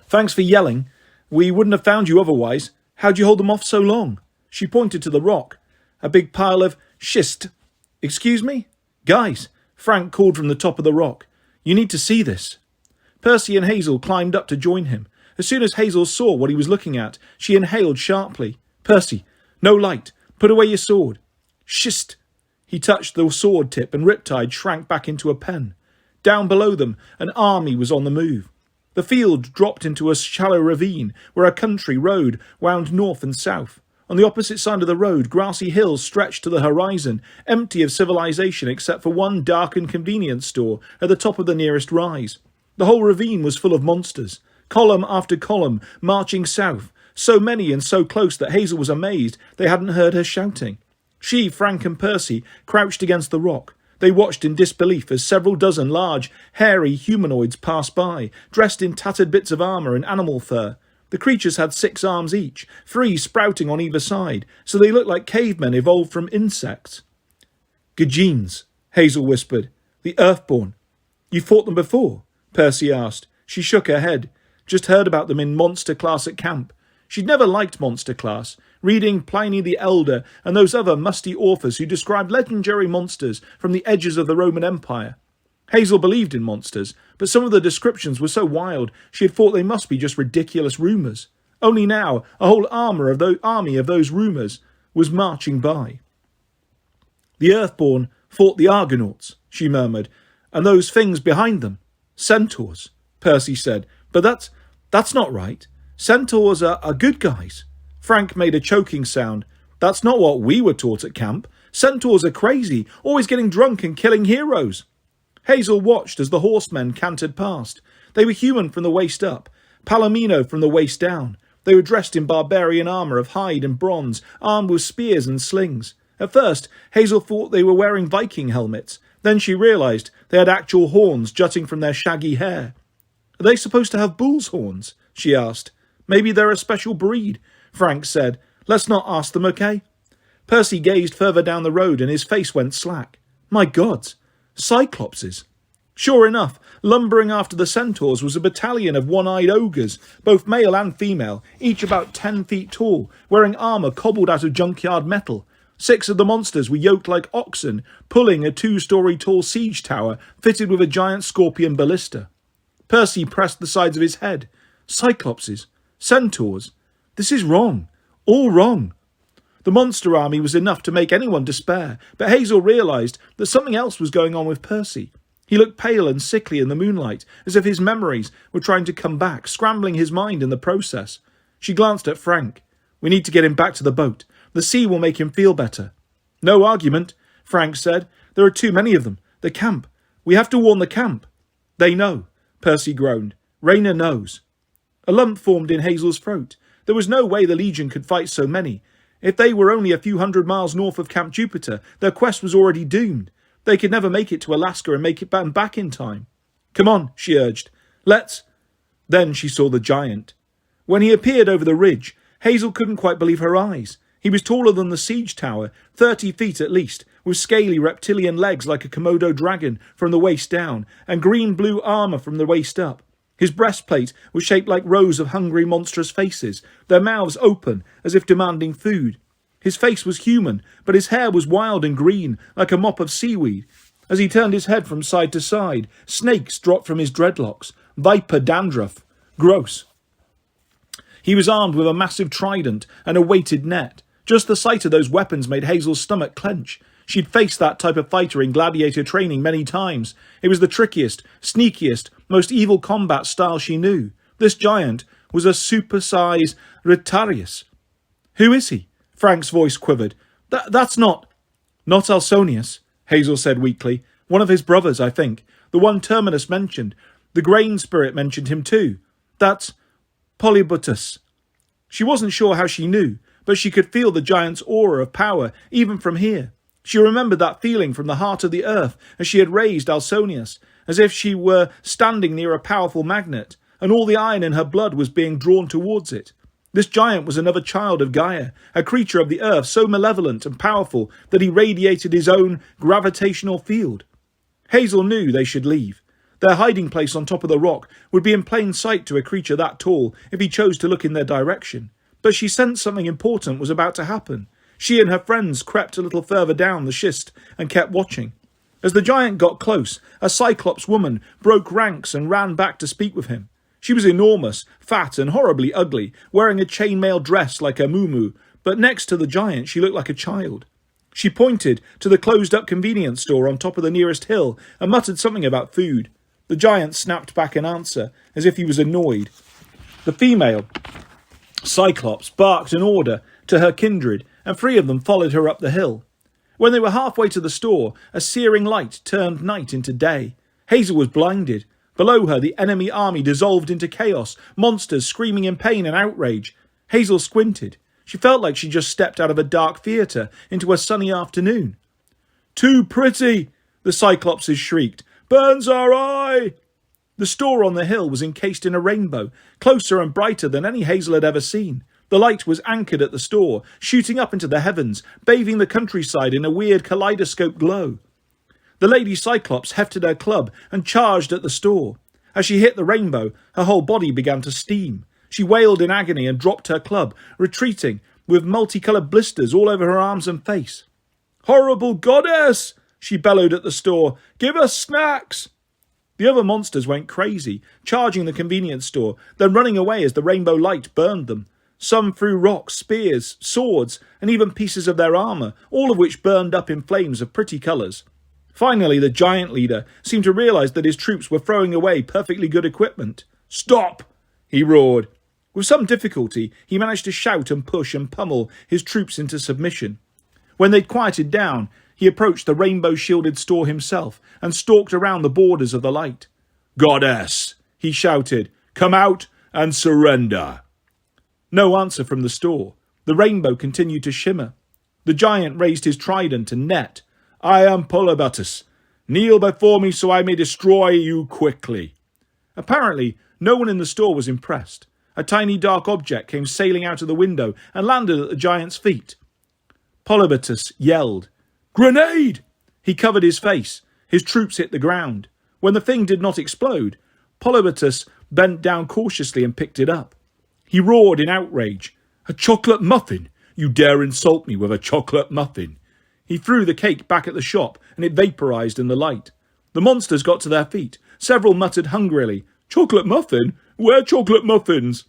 Thanks for yelling. We wouldn't have found you otherwise. How'd you hold them off so long? She pointed to the rock. A big pile of schist. Excuse me? Guys, Frank called from the top of the rock. You need to see this. Percy and Hazel climbed up to join him. As soon as Hazel saw what he was looking at, she inhaled sharply. Percy, no light. Put away your sword. Schist. He touched the sword tip and Riptide shrank back into a pen. Down below them, an army was on the move. The field dropped into a shallow ravine where a country road wound north and south. On the opposite side of the road, grassy hills stretched to the horizon, empty of civilization except for one darkened convenience store at the top of the nearest rise. The whole ravine was full of monsters, column after column, marching south, so many and so close that Hazel was amazed they hadn't heard her shouting. She, Frank and Percy crouched against the rock. They watched in disbelief as several dozen large, hairy humanoids passed by, dressed in tattered bits of armour and animal fur. The creatures had 6 arms each, 3 sprouting on either side, so they looked like cavemen evolved from insects. Gajins, Hazel whispered. The Earthborn. You fought them before? Percy asked. She shook her head. Just heard about them in Monster Class at camp. She'd never liked Monster Class. reading Pliny the Elder and those other musty authors who described legendary monsters from the edges of the Roman Empire. Hazel believed in monsters, but some of the descriptions were so wild she had thought they must be just ridiculous rumours. Only now, a whole army of those rumours was marching by. The Earthborn fought the Argonauts, she murmured, and those things behind them. Centaurs, Percy said. But that's not right. Centaurs are good guys. Frank made a choking sound. That's not what we were taught at camp. Centaurs are crazy, always getting drunk and killing heroes. Hazel watched as the horsemen cantered past. They were human from the waist up, Palomino from the waist down. They were dressed in barbarian armour of hide and bronze, armed with spears and slings. At first, Hazel thought they were wearing Viking helmets. Then she realised they had actual horns jutting from their shaggy hair. Are they supposed to have bull's horns? She asked. Maybe they're a special breed, Frank said. Let's not ask them, okay? Percy gazed further down the road and his face went slack. My gods, Cyclopses. Sure enough, lumbering after the centaurs was a battalion of one-eyed ogres, both male and female, each about 10 feet tall, wearing armour cobbled out of junkyard metal. 6 of the monsters were yoked like oxen, pulling a 2-story tall siege tower fitted with a giant scorpion ballista. Percy pressed the sides of his head. Cyclopses. Centaurs. This is wrong. All wrong. The monster army was enough to make anyone despair, but Hazel realised that something else was going on with Percy. He looked pale and sickly in the moonlight, as if his memories were trying to come back, scrambling his mind in the process. She glanced at Frank. We need to get him back to the boat. The sea will make him feel better. No argument, Frank said. There are too many of them. The camp. We have to warn the camp. They know, Percy groaned. Rayner knows. A lump formed in Hazel's throat. There was no way the Legion could fight so many. If they were only a few hundred miles north of Camp Jupiter, their quest was already doomed. They could never make it to Alaska and make it back in time. Come on, she urged. Let's... Then she saw the giant. When he appeared over the ridge, Hazel couldn't quite believe her eyes. He was taller than the siege tower, 30 feet at least, with scaly reptilian legs like a Komodo dragon from the waist down, and green-blue armour from the waist up. His breastplate was shaped like rows of hungry, monstrous faces, their mouths open as if demanding food. His face was human, but his hair was wild and green, like a mop of seaweed. As he turned his head from side to side, snakes dropped from his dreadlocks, viper dandruff. Gross. He was armed with a massive trident and a weighted net. Just the sight of those weapons made Hazel's stomach clench. She'd faced that type of fighter in gladiator training many times. It was the trickiest, sneakiest, most evil combat style she knew. This giant was a super-size Retarius. Who is he? Frank's voice quivered. That's not... Not Alsonius, Hazel said weakly. One of his brothers, I think. The one Terminus mentioned. The grain spirit mentioned him too. That's Polybutus. She wasn't sure how she knew, but she could feel the giant's aura of power, even from here. She remembered that feeling from the heart of the earth as she had raised Alsonius, as if she were standing near a powerful magnet, and all the iron in her blood was being drawn towards it. This giant was another child of Gaia, a creature of the earth so malevolent and powerful that he radiated his own gravitational field. Hazel knew they should leave. Their hiding place on top of the rock would be in plain sight to a creature that tall if he chose to look in their direction. But she sensed something important was about to happen. She and her friends crept a little further down the schist and kept watching. As the giant got close, a Cyclops woman broke ranks and ran back to speak with him. She was enormous, fat and horribly ugly, wearing a chainmail dress like a muumuu, but next to the giant she looked like a child. She pointed to the closed-up convenience store on top of the nearest hill and muttered something about food. The giant snapped back an answer, as if he was annoyed. The female Cyclops barked an order to her kindred, and 3 of them followed her up the hill. When they were halfway to the store, a searing light turned night into day. Hazel was blinded. Below her, the enemy army dissolved into chaos, monsters screaming in pain and outrage. Hazel squinted. She felt like she just stepped out of a dark theatre into a sunny afternoon. Too pretty, the Cyclopses shrieked. Burns our eye! The store on the hill was encased in a rainbow, closer and brighter than any Hazel had ever seen. The light was anchored at the store, shooting up into the heavens, bathing the countryside in a weird kaleidoscope glow. The Lady Cyclops hefted her club and charged at the store. As she hit the rainbow, her whole body began to steam. She wailed in agony and dropped her club, retreating, with multicoloured blisters all over her arms and face. "Horrible goddess!" she bellowed at the store. "Give us snacks!" The other monsters went crazy, charging the convenience store, then running away as the rainbow light burned them. Some threw rocks, spears, swords, and even pieces of their armour, all of which burned up in flames of pretty colours. Finally, the giant leader seemed to realise that his troops were throwing away perfectly good equipment. "Stop!" he roared. With some difficulty, he managed to shout and push and pummel his troops into submission. When they'd quieted down, he approached the rainbow-shielded store himself and stalked around the borders of the light. "Goddess!" he shouted. "Come out and surrender!" No answer from the store. The rainbow continued to shimmer. The giant raised his trident and net. "I am Polybatus. Kneel before me so I may destroy you quickly." Apparently, no one in the store was impressed. A tiny dark object came sailing out of the window and landed at the giant's feet. Polybatus yelled. "Grenade!" He covered his face. His troops hit the ground. When the thing did not explode, Polybatus bent down cautiously and picked it up. He roared in outrage. "A chocolate muffin! You dare insult me with a chocolate muffin!" He threw the cake back at the shop and it vaporized in the light. The monsters got to their feet. Several muttered hungrily, "Chocolate muffin? Where chocolate muffins?"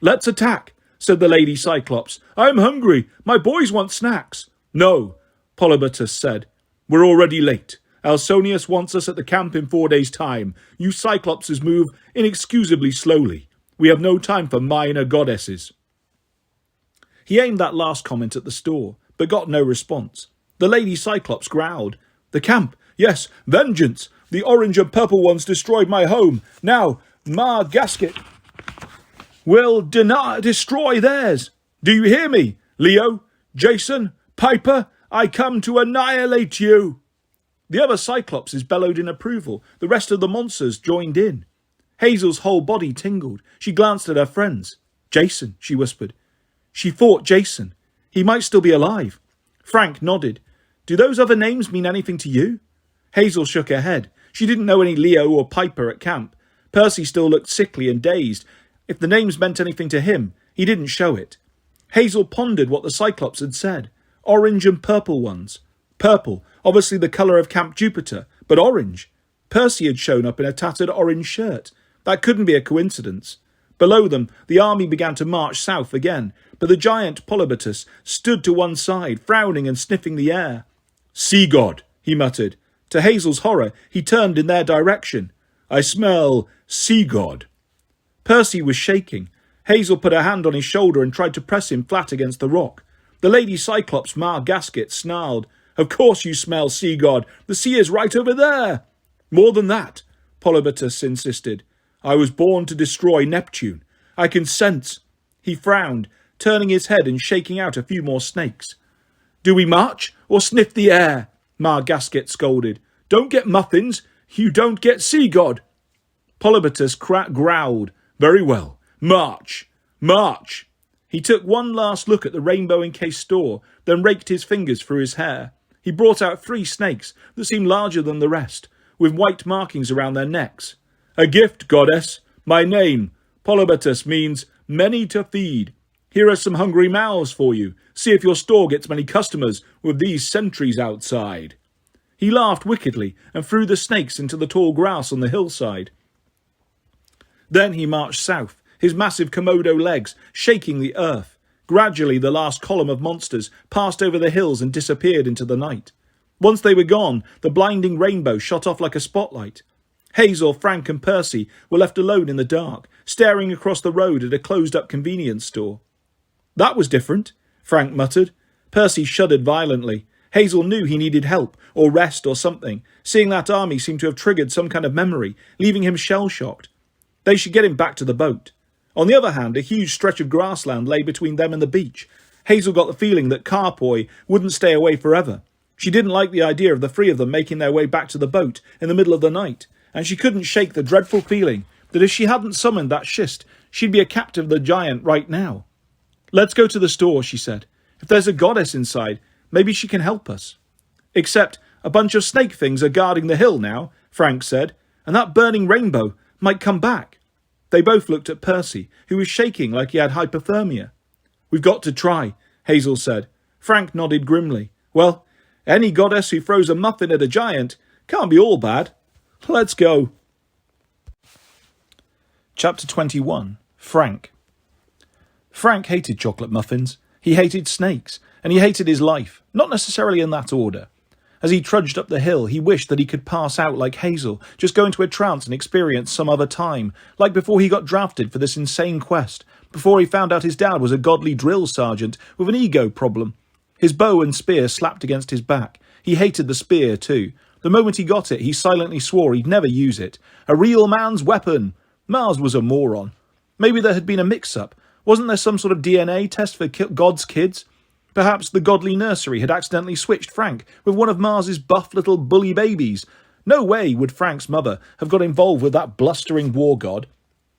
"Let's attack," said the lady Cyclops. "I'm hungry. My boys want snacks." "No," Polybatus said. "We're already late. Alconius wants us at the camp in 4 days' time. You Cyclopses move inexcusably slowly. We have no time for minor goddesses." He aimed that last comment at the store, but got no response. The lady Cyclops growled. "The camp! Yes, vengeance! The orange and purple ones destroyed my home. Now, Ma Gasket will destroy theirs. Do you hear me? Leo, Jason, Piper, I come to annihilate you." The other Cyclopses bellowed in approval. The rest of the monsters joined in. Hazel's whole body tingled. She glanced at her friends. "Jason," she whispered. She fought Jason. He might still be alive. Frank nodded. "Do those other names mean anything to you?" Hazel shook her head. She didn't know any Leo or Piper at camp. Percy still looked sickly and dazed. If the names meant anything to him, he didn't show it. Hazel pondered what the Cyclops had said. Orange and purple ones. Purple, obviously the colour of Camp Jupiter, but orange. Percy had shown up in a tattered orange shirt. That couldn't be a coincidence. Below them, the army began to march south again, but the giant Polybatus stood to one side, frowning and sniffing the air. "Sea god," he muttered. To Hazel's horror, he turned in their direction. "I smell sea god." Percy was shaking. Hazel put her hand on his shoulder and tried to press him flat against the rock. The lady Cyclops Ma Gasket snarled. "Of course you smell sea god. The sea is right over there." "More than that," Polybatus insisted. "I was born to destroy Neptune. I can sense." He frowned, turning his head and shaking out a few more snakes. "Do we march or sniff the air?" Ma Gasket scolded. "Don't get muffins. You don't get sea god." Polybatus growled. "Very well. March. March." He took one last look at the rainbow-encased store, then raked his fingers through his hair. He brought out 3 snakes that seemed larger than the rest, with white markings around their necks. "A gift, goddess. My name, Polybatus, means many to feed. Here are some hungry mouths for you. See if your store gets many customers with these sentries outside." He laughed wickedly and threw the snakes into the tall grass on the hillside. Then he marched south, his massive Komodo legs shaking the earth. Gradually the last column of monsters passed over the hills and disappeared into the night. Once they were gone, the blinding rainbow shot off like a spotlight. Hazel, Frank and Percy were left alone in the dark, staring across the road at a closed-up convenience store. "That was different," Frank muttered. Percy shuddered violently. Hazel knew he needed help, or rest, or something. Seeing that army seemed to have triggered some kind of memory, leaving him shell-shocked. They should get him back to the boat. On the other hand, a huge stretch of grassland lay between them and the beach. Hazel got the feeling that Carpoy wouldn't stay away forever. She didn't like the idea of the 3 of them making their way back to the boat in the middle of the night, and she couldn't shake the dreadful feeling that if she hadn't summoned that schist, she'd be a captive of the giant right now. "Let's go to the store," she said. "If there's a goddess inside, maybe she can help us." "Except a bunch of snake things are guarding the hill now," Frank said, "and that burning rainbow might come back." They both looked at Percy, who was shaking like he had hypothermia. "We've got to try," Hazel said. Frank nodded grimly. Well, any goddess who throws a muffin at a giant can't be all bad. Let's go. Chapter 21. Frank. Frank hated chocolate muffins. He hated snakes, and he hated his life, not necessarily in that order. As he trudged up the hill, he wished that he could pass out like Hazel, just go into a trance and experience some other time, like before he got drafted for this insane quest, before he found out his dad was a godly drill sergeant with an ego problem. His bow and spear slapped against his back. He hated the spear, too. The moment he got it, he silently swore he'd never use it. A real man's weapon! Mars was a moron. Maybe there had been a mix-up. Wasn't there some sort of DNA test for God's kids? Perhaps the godly nursery had accidentally switched Frank with one of Mars's buff little bully babies. No way would Frank's mother have got involved with that blustering war god.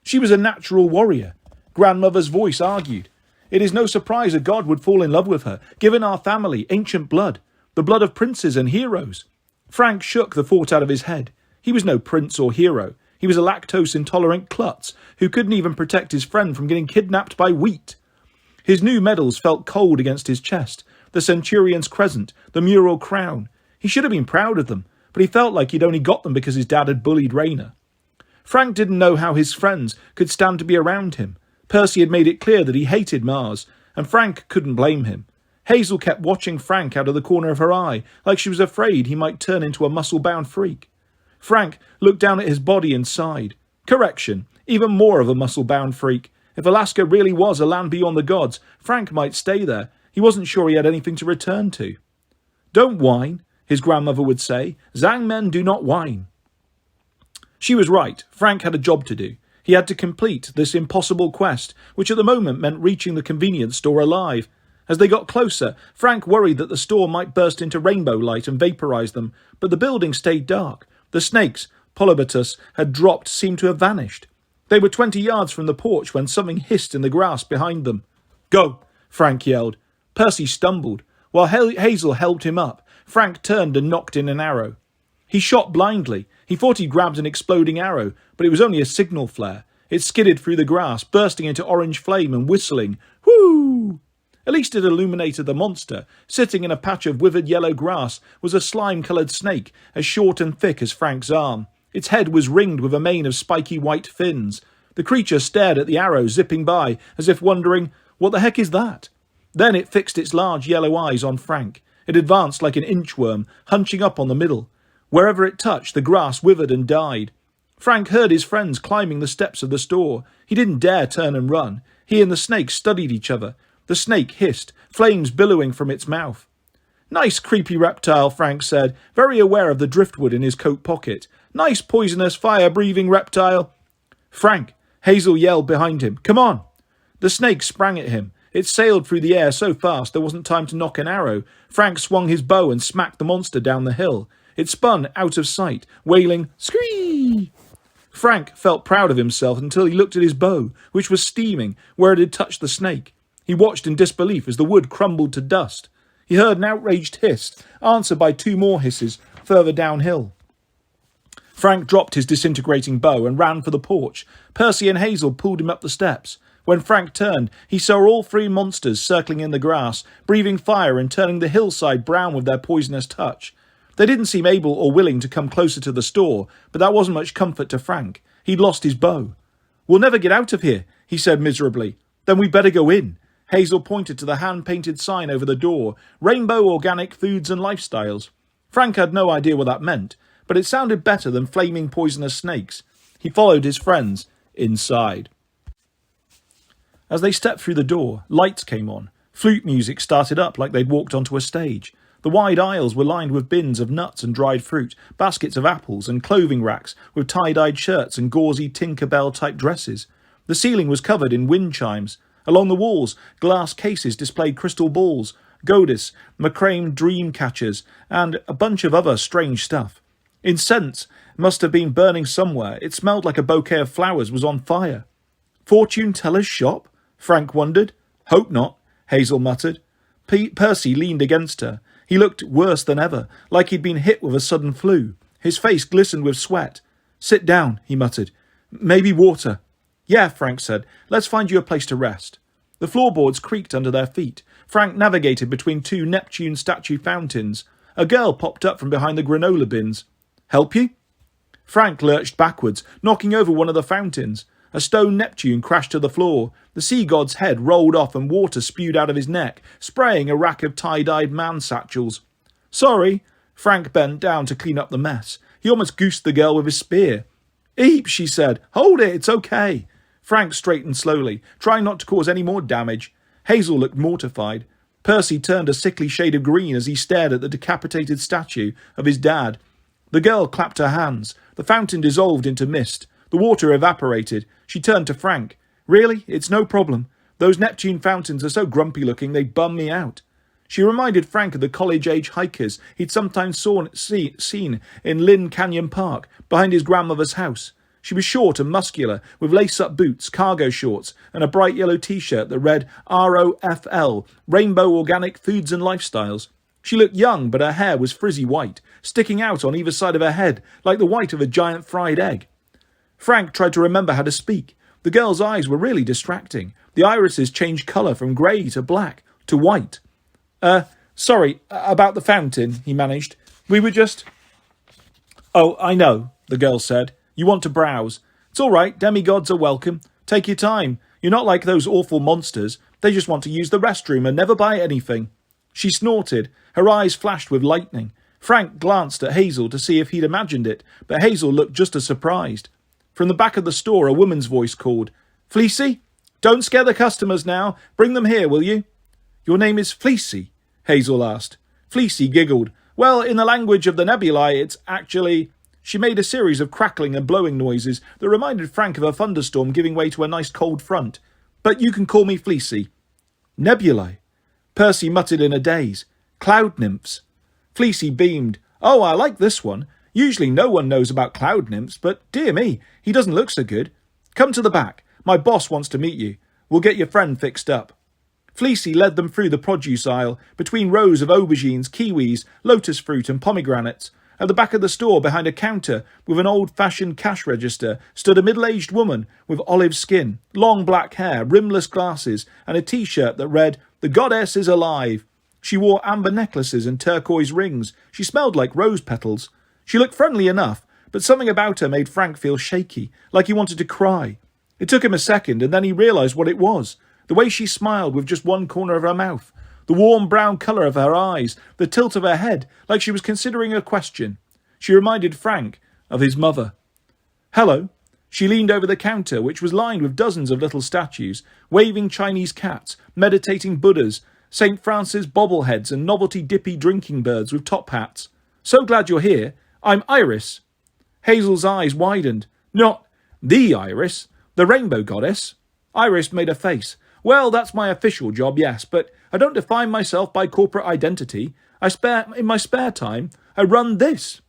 She was a natural warrior. Grandmother's voice argued. It is no surprise a god would fall in love with her, given our family ancient blood, the blood of princes and heroes. Frank shook the thought out of his head. He was no prince or hero. He was a lactose-intolerant klutz who couldn't even protect his friend from getting kidnapped by wheat. His new medals felt cold against his chest, the Centurion's Crescent, the mural crown. He should have been proud of them, but he felt like he'd only got them because his dad had bullied Raina. Frank didn't know how his friends could stand to be around him. Percy had made it clear that he hated Mars, and Frank couldn't blame him. Hazel kept watching Frank out of the corner of her eye, like she was afraid he might turn into a muscle-bound freak. Frank looked down at his body and sighed. Correction, even more of a muscle-bound freak. If Alaska really was a land beyond the gods, Frank might stay there. He wasn't sure he had anything to return to. Don't whine, his grandmother would say. Zhang men do not whine. She was right. Frank had a job to do. He had to complete this impossible quest, which at the moment meant reaching the convenience store alive. As they got closer, Frank worried that the store might burst into rainbow light and vaporize them, but the building stayed dark. The snakes Polybatus had dropped seemed to have vanished. They were 20 yards from the porch when something hissed in the grass behind them. Go! Frank yelled. Percy stumbled. While Hazel helped him up, Frank turned and knocked in an arrow. He shot blindly. He thought he grabbed an exploding arrow, but it was only a signal flare. It skidded through the grass, bursting into orange flame and whistling. Whoo! At least it illuminated the monster. Sitting in a patch of withered yellow grass was a slime-coloured snake, as short and thick as Frank's arm. Its head was ringed with a mane of spiky white fins. The creature stared at the arrow zipping by, as if wondering, what the heck is that? Then it fixed its large yellow eyes on Frank. It advanced like an inchworm, hunching up on the middle. Wherever it touched, the grass withered and died. Frank heard his friends climbing the steps of the store. He didn't dare turn and run. He and the snake studied each other. The snake hissed, flames billowing from its mouth. Nice creepy reptile, Frank said, very aware of the driftwood in his coat pocket. Nice poisonous fire-breathing reptile. Frank, Hazel yelled behind him. Come on. The snake sprang at him. It sailed through the air so fast there wasn't time to knock an arrow. Frank swung his bow and smacked the monster down the hill. It spun out of sight, wailing, screee! Frank felt proud of himself until he looked at his bow, which was steaming where it had touched the snake. He watched in disbelief as the wood crumbled to dust. He heard an outraged hiss, answered by two more hisses further downhill. Frank dropped his disintegrating bow and ran for the porch. Percy and Hazel pulled him up the steps. When Frank turned, he saw all three monsters circling in the grass, breathing fire and turning the hillside brown with their poisonous touch. They didn't seem able or willing to come closer to the store, but that wasn't much comfort to Frank. He'd lost his bow. We'll never get out of here, he said miserably. Then we'd better go in. Hazel pointed to the hand-painted sign over the door, Rainbow Organic Foods and Lifestyles. Frank had no idea what that meant, but it sounded better than flaming poisonous snakes. He followed his friends inside. As they stepped through the door, lights came on. Flute music started up like they'd walked onto a stage. The wide aisles were lined with bins of nuts and dried fruit, baskets of apples and clothing racks with tie-dyed shirts and gauzy Tinker Bell-type dresses. The ceiling was covered in wind chimes. Along the walls, glass cases displayed crystal balls, godis, macrame dream catchers, and a bunch of other strange stuff. Incense must have been burning somewhere. It smelled like a bouquet of flowers was on fire. Fortune teller's shop? Frank wondered. Hope not, Hazel muttered. Percy leaned against her. He looked worse than ever, like he'd been hit with a sudden flu. His face glistened with sweat. Sit down, he muttered. Maybe water. Yeah, Frank said. Let's find you a place to rest. The floorboards creaked under their feet. Frank navigated between two Neptune statue fountains. A girl popped up from behind the granola bins. "Help you?" Frank lurched backwards, knocking over one of the fountains. A stone Neptune crashed to the floor. The sea god's head rolled off and water spewed out of his neck, spraying a rack of tie-dyed man satchels. "Sorry." Frank bent down to clean up the mess. He almost goosed the girl with his spear. "Eep," she said. "Hold it, it's okay." Frank straightened slowly, trying not to cause any more damage. Hazel looked mortified. Percy turned a sickly shade of green as he stared at the decapitated statue of his dad. The girl clapped her hands. The fountain dissolved into mist. The water evaporated. She turned to Frank. "Really? It's no problem. Those Neptune fountains are so grumpy looking they bum me out." She reminded Frank of the college-age hikers he'd sometimes seen in Lynn Canyon Park, behind his grandmother's house. She was short and muscular, with lace-up boots, cargo shorts, and a bright yellow T-shirt that read ROFL, Rainbow Organic Foods and Lifestyles. She looked young, but her hair was frizzy white, sticking out on either side of her head, like the white of a giant fried egg. Frank tried to remember how to speak. The girl's eyes were really distracting. The irises changed colour from grey to black to white. Sorry, about the fountain," he managed. "We were just—" "Oh, I know," the girl said. "You want to browse. It's all right, demigods are welcome. Take your time. You're not like those awful monsters. They just want to use the restroom and never buy anything." She snorted. Her eyes flashed with lightning. Frank glanced at Hazel to see if he'd imagined it, but Hazel looked just as surprised. From the back of the store, a woman's voice called, "Fleecy? Don't scare the customers now. Bring them here, will you?" "Your name is Fleecy?" Hazel asked. Fleecy giggled. "Well, in the language of the nebulae, it's actually—" She made a series of crackling and blowing noises that reminded Frank of a thunderstorm giving way to a nice cold front. "But you can call me Fleecy." "Nebulae?" Percy muttered in a daze. "Cloud nymphs." Fleecy beamed. "Oh, I like this one. Usually no one knows about cloud nymphs, but dear me, he doesn't look so good. Come to the back. My boss wants to meet you. We'll get your friend fixed up." Fleecy led them through the produce aisle, between rows of aubergines, kiwis, lotus fruit and pomegranates. At the back of the store, behind a counter with an old-fashioned cash register, stood a middle-aged woman with olive skin, long black hair, rimless glasses, and a T-shirt that read, "The Goddess is alive." She wore amber necklaces and turquoise rings. She smelled like rose petals. She looked friendly enough, but something about her made Frank feel shaky, like he wanted to cry. It took him a second, and then he realised what it was. The way she smiled with just one corner of her mouth. The warm brown colour of her eyes, the tilt of her head, like she was considering a question. She reminded Frank of his mother. "Hello." She leaned over the counter, which was lined with dozens of little statues, waving Chinese cats, meditating Buddhas, St. Francis bobbleheads and novelty dippy drinking birds with top hats. "So glad you're here. I'm Iris." Hazel's eyes widened. "Not the Iris, the rainbow goddess." Iris made a face. "Well, that's my official job, yes, but I don't define myself by corporate identity. In my spare time, I run this."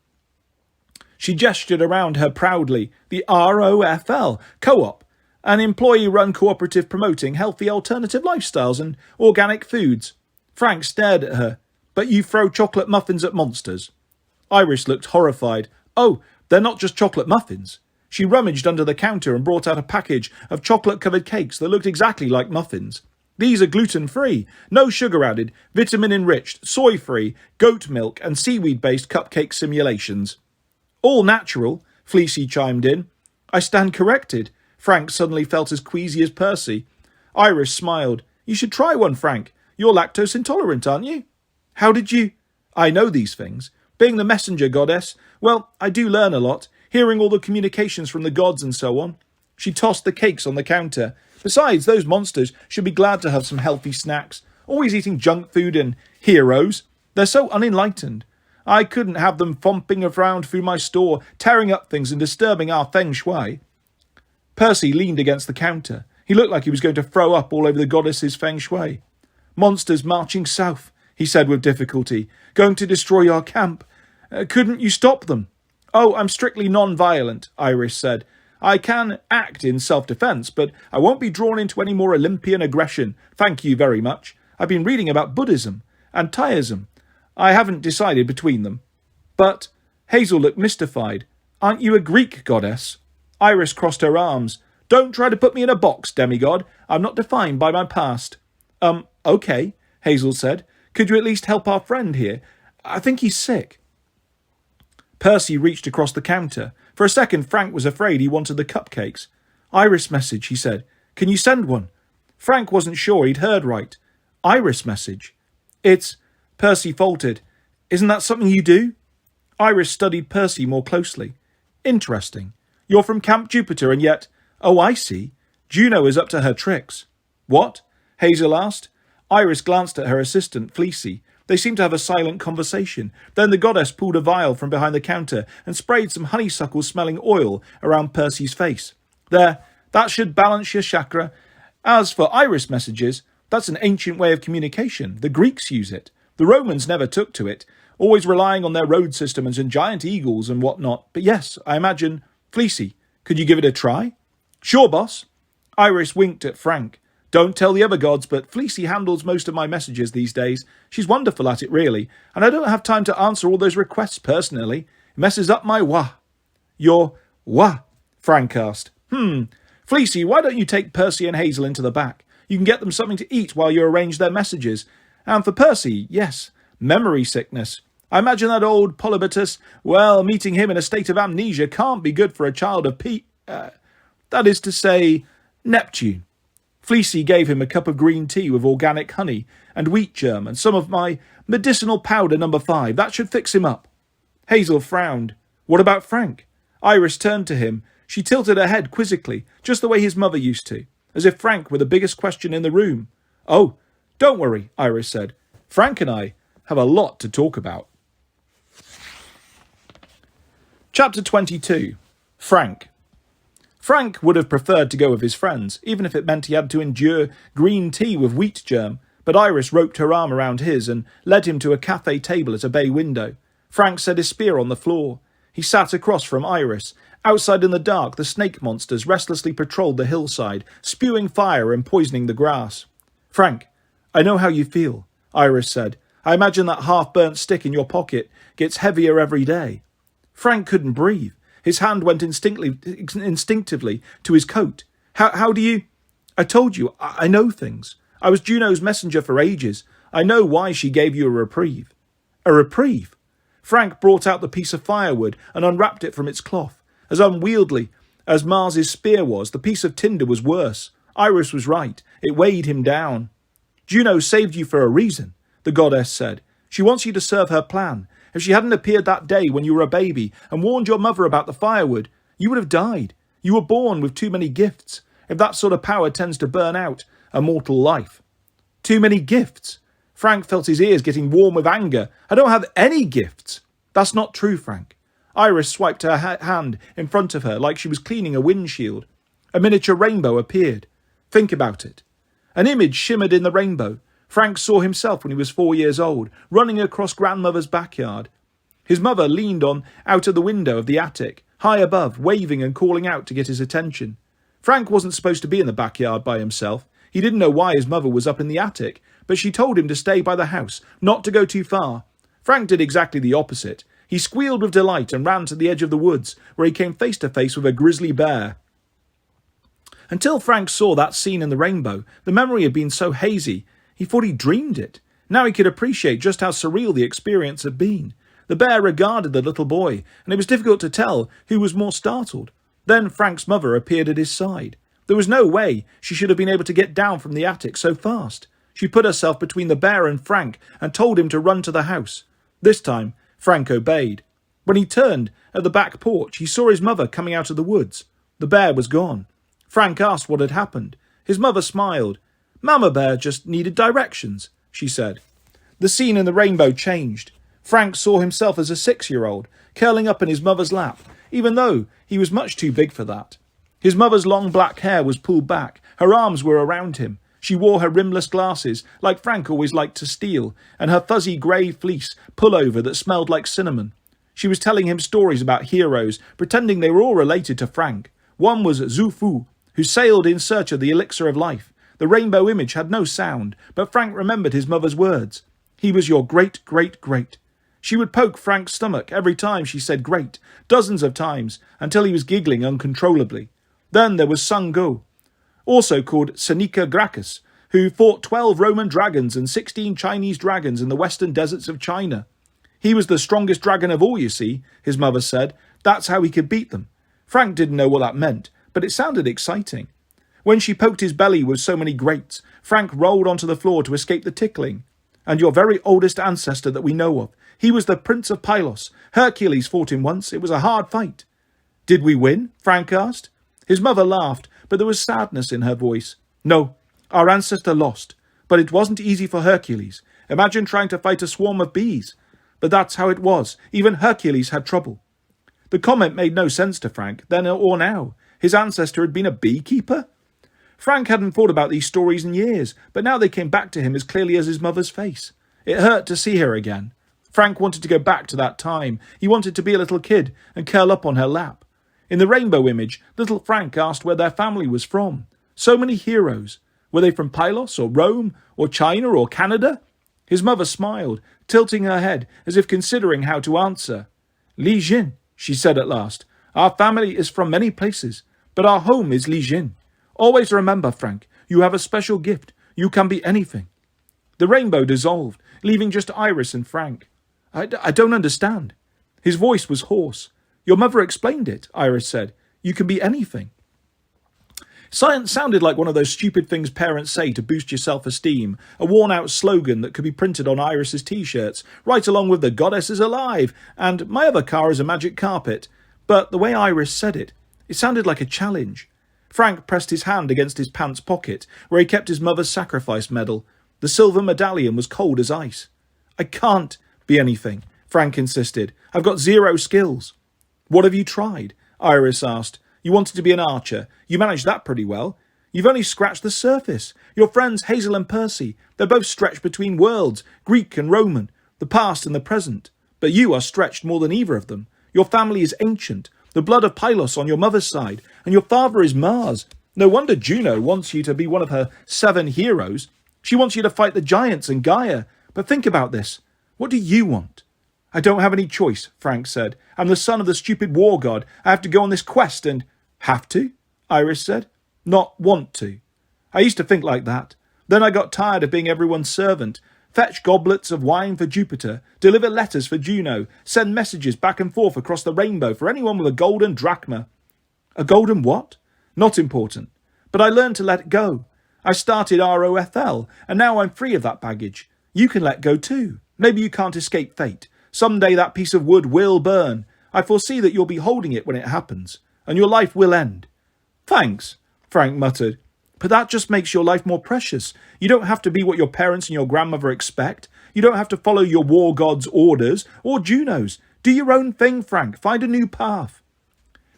She gestured around her proudly. "The ROFL, Co-op, an employee-run cooperative promoting healthy alternative lifestyles and organic foods." Frank stared at her. "But you throw chocolate muffins at monsters." Iris looked horrified. "Oh, they're not just chocolate muffins." She rummaged under the counter and brought out a package of chocolate-covered cakes that looked exactly like muffins. "These are gluten-free, no sugar added, vitamin-enriched, soy-free, goat milk and seaweed-based cupcake simulations." "All natural," Fleecy chimed in. "I stand corrected." Frank suddenly felt as queasy as Percy. Iris smiled. "You should try one, Frank. You're lactose intolerant, aren't you?" "How did you—" "I know these things. Being the messenger goddess, well, I do learn a lot, hearing all the communications from the gods and so on." She tossed the cakes on the counter. "Besides, those monsters should be glad to have some healthy snacks. Always eating junk food and heroes. They're so unenlightened. I couldn't have them thumping around through my store, tearing up things and disturbing our feng shui." Percy leaned against the counter. He looked like he was going to throw up all over the goddess's feng shui. "Monsters marching south," he said with difficulty. "Going to destroy our camp. Couldn't you stop them?" "Oh, I'm strictly non-violent," Iris said. "I can act in self-defense, but I won't be drawn into any more Olympian aggression. Thank you very much. I've been reading about Buddhism and Taoism. I haven't decided between them." "But—" Hazel looked mystified. "Aren't you a Greek goddess?" Iris crossed her arms. "Don't try to put me in a box, demigod. I'm not defined by my past." Okay." Hazel said. "Could you at least help our friend here? I think he's sick." Percy reached across the counter. For a second, Frank was afraid he wanted the cupcakes. "Iris message," he said. "Can you send one?" Frank wasn't sure he'd heard right. Iris message. "It's..." Percy faltered. "Isn't that something you do?" Iris studied Percy more closely. "Interesting. You're from Camp Jupiter and yet... Oh, I see. Juno is up to her tricks." "What?" Hazel asked. Iris glanced at her assistant, Fleecy. They seemed to have a silent conversation. Then the goddess pulled a vial from behind the counter and sprayed some honeysuckle-smelling oil around Percy's face. "There, that should balance your chakra. As for Iris messages, that's an ancient way of communication. The Greeks use it. The Romans never took to it, always relying on their road systems and giant eagles and whatnot. But yes, I imagine... Fleecy, could you give it a try?" "Sure, boss." Iris winked at Frank. "Don't tell the other gods, but Fleecy handles most of my messages these days. She's wonderful at it, really, and I don't have time to answer all those requests personally. It messes up my wah." "Your wah?" Frank asked. Fleecy, why don't you take Percy and Hazel into the back? You can get them something to eat while you arrange their messages. And for Percy, yes, memory sickness. I imagine that old Polybatus, well, meeting him in a state of amnesia can't be good for a child of that is to say, Neptune." Fleecy gave him a cup of green tea with organic honey and wheat germ and some of my medicinal powder number 5. That should fix him up. Hazel frowned. "What about Frank?" Iris turned to him. She tilted her head quizzically, just the way his mother used to, as if Frank were the biggest question in the room. "Oh, don't worry," Iris said. "Frank and I have a lot to talk about." Chapter 22. Frank. Frank would have preferred to go with his friends, even if it meant he had to endure green tea with wheat germ, but Iris roped her arm around his and led him to a cafe table at a bay window. Frank set his spear on the floor. He sat across from Iris. Outside in the dark, the snake monsters restlessly patrolled the hillside, spewing fire and poisoning the grass. "Frank, I know how you feel," Iris said. "I imagine that half-burnt stick in your pocket gets heavier every day." Frank couldn't breathe. His hand went instinctively to his coat. How do you... "I told you, I know things. I was Juno's messenger for ages. I know why she gave you a reprieve." "A reprieve?" Frank brought out the piece of firewood and unwrapped it from its cloth. As unwieldy as Mars's spear was, the piece of tinder was worse. Iris was right. It weighed him down. "Juno saved you for a reason," the goddess said. "She wants you to serve her plan. If she hadn't appeared that day when you were a baby and warned your mother about the firewood, you would have died. You were born with too many gifts. If that sort of power tends to burn out a mortal life." "Too many gifts?" Frank felt his ears getting warm with anger. "I don't have any gifts." "That's not true, Frank." Iris swiped her hand in front of her like she was cleaning a windshield. A miniature rainbow appeared. "Think about it." An image shimmered in the rainbow. Frank saw himself when he was 4 years old, running across grandmother's backyard. His mother leaned out of the window of the attic, high above, waving and calling out to get his attention. Frank wasn't supposed to be in the backyard by himself. He didn't know why his mother was up in the attic, but she told him to stay by the house, not to go too far. Frank did exactly the opposite. He squealed with delight and ran to the edge of the woods, where he came face to face with a grizzly bear. Until Frank saw that scene in the rainbow, the memory had been so hazy, he thought he dreamed it. Now he could appreciate just how surreal the experience had been. The bear regarded the little boy, and it was difficult to tell who was more startled. Then Frank's mother appeared at his side. There was no way she should have been able to get down from the attic so fast. She put herself between the bear and Frank and told him to run to the house. This time, Frank obeyed. When he turned at the back porch, he saw his mother coming out of the woods. The bear was gone. Frank asked what had happened. His mother smiled. "Mama Bear just needed directions," she said. The scene in the rainbow changed. Frank saw himself as a 6-year-old, curling up in his mother's lap, even though he was much too big for that. His mother's long black hair was pulled back. Her arms were around him. She wore her rimless glasses, like Frank always liked to steal, and her fuzzy grey fleece pullover that smelled like cinnamon. She was telling him stories about heroes, pretending they were all related to Frank. One was Zhu Fu, who sailed in search of the elixir of life. The rainbow image had no sound, but Frank remembered his mother's words. He was your great-great-great. She would poke Frank's stomach every time she said great, dozens of times, until he was giggling uncontrollably. Then there was Sun Go, also called Seneca Gracchus, who fought 12 Roman dragons and 16 Chinese dragons in the western deserts of China. He was the strongest dragon of all, you see, his mother said. That's how he could beat them. Frank didn't know what that meant, but it sounded exciting. When she poked his belly with so many grates, Frank rolled onto the floor to escape the tickling. And your very oldest ancestor that we know of. He was the Prince of Pylos. Hercules fought him once. It was a hard fight. Did we win? Frank asked. His mother laughed, but there was sadness in her voice. No, our ancestor lost. But it wasn't easy for Hercules. Imagine trying to fight a swarm of bees. But that's how it was. Even Hercules had trouble. The comment made no sense to Frank, then or now. His ancestor had been a beekeeper? Frank hadn't thought about these stories in years, but now they came back to him as clearly as his mother's face. It hurt to see her again. Frank wanted to go back to that time. He wanted to be a little kid and curl up on her lap. In the rainbow image, little Frank asked where their family was from. So many heroes. Were they from Pylos or Rome or China or Canada? His mother smiled, tilting her head as if considering how to answer. Li Jin, she said at last. Our family is from many places, but our home is Li Jin. Always remember, Frank, you have a special gift. You can be anything. The rainbow dissolved, leaving just Iris and Frank. I don't understand. His voice was hoarse. Your mother explained it, Iris said. You can be anything. Science sounded like one of those stupid things parents say to boost your self-esteem, a worn-out slogan that could be printed on Iris's T-shirts, right along with "The Goddess is alive" and "My other car is a magic carpet." But the way Iris said it, it sounded like a challenge. Frank pressed his hand against his pants pocket, where he kept his mother's sacrifice medal. The silver medallion was cold as ice. I can't be anything, Frank insisted. I've got 0 skills. What have you tried? Iris asked. You wanted to be an archer. You managed that pretty well. You've only scratched the surface. Your friends Hazel and Percy, they're both stretched between worlds, Greek and Roman, the past and the present. But you are stretched more than either of them. Your family is ancient. The blood of Pylos on your mother's side, and your father is Mars. No wonder Juno wants you to be one of her 7 heroes. She wants you to fight the giants and Gaia. But think about this. What do you want? I don't have any choice, Frank said. I'm the son of the stupid war god. I have to go on this quest and... Have to? Iris said. Not want to. I used to think like that. Then I got tired of being everyone's servant. Fetch goblets of wine for Jupiter, deliver letters for Juno, send messages back and forth across the rainbow for anyone with a golden drachma. A golden what? Not important. But I learned to let go. I started ROFL, and now I'm free of that baggage. You can let go too. Maybe you can't escape fate. Someday that piece of wood will burn. I foresee that you'll be holding it when it happens, and your life will end. Thanks, Frank muttered. But that just makes your life more precious. You don't have to be what your parents and your grandmother expect. You don't have to follow your war god's orders or Juno's. Do your own thing, Frank. Find a new path.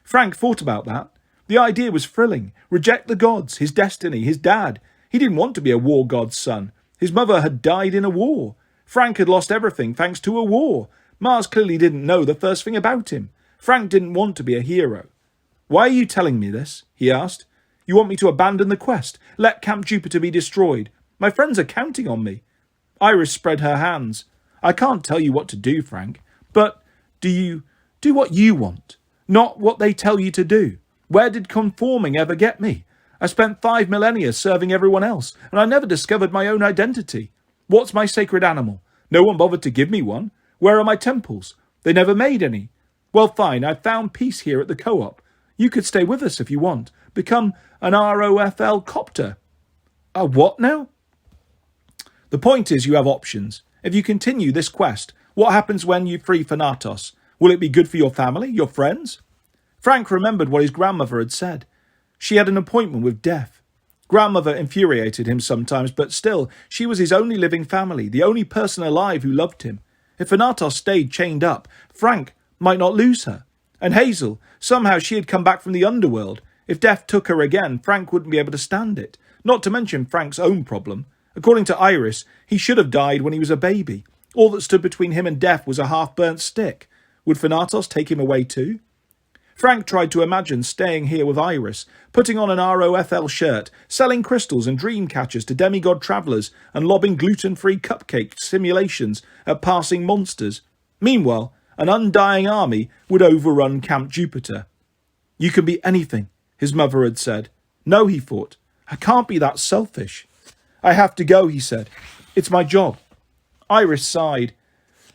Frank thought about that. The idea was thrilling. Reject the gods, his destiny, his dad. He didn't want to be a war god's son. His mother had died in a war. Frank had lost everything thanks to a war. Mars clearly didn't know the first thing about him. Frank didn't want to be a hero. Why are you telling me this? He asked. You want me to abandon the quest? Let Camp Jupiter be destroyed? My friends are counting on me. Iris spread her hands. I can't tell you what to do, Frank. But do what you want, not what they tell you to do. Where did conforming ever get me? I spent 5 millennia serving everyone else, and I never discovered my own identity. What's my sacred animal? No one bothered to give me one. Where are my temples? They never made any. Well, fine, I've found peace here at the co-op. You could stay with us if you want. Become an ROFL copter. A what now? The point is you have options. If you continue this quest, what happens when you free Thanatos? Will it be good for your family, your friends? Frank remembered what his grandmother had said. She had an appointment with death. Grandmother infuriated him sometimes, but still, she was his only living family, the only person alive who loved him. If Thanatos stayed chained up, Frank might not lose her. And Hazel, somehow she had come back from the underworld. If death took her again, Frank wouldn't be able to stand it. Not to mention Frank's own problem. According to Iris, he should have died when he was a baby. All that stood between him and death was a half-burnt stick. Would Thanatos take him away too? Frank tried to imagine staying here with Iris, putting on an ROFL shirt, selling crystals and dream catchers to demigod travellers, and lobbing gluten-free cupcake simulations at passing monsters. Meanwhile, an undying army would overrun Camp Jupiter. You can be anything, his mother had said. No, he thought. I can't be that selfish. I have to go, he said. It's my job. Iris sighed.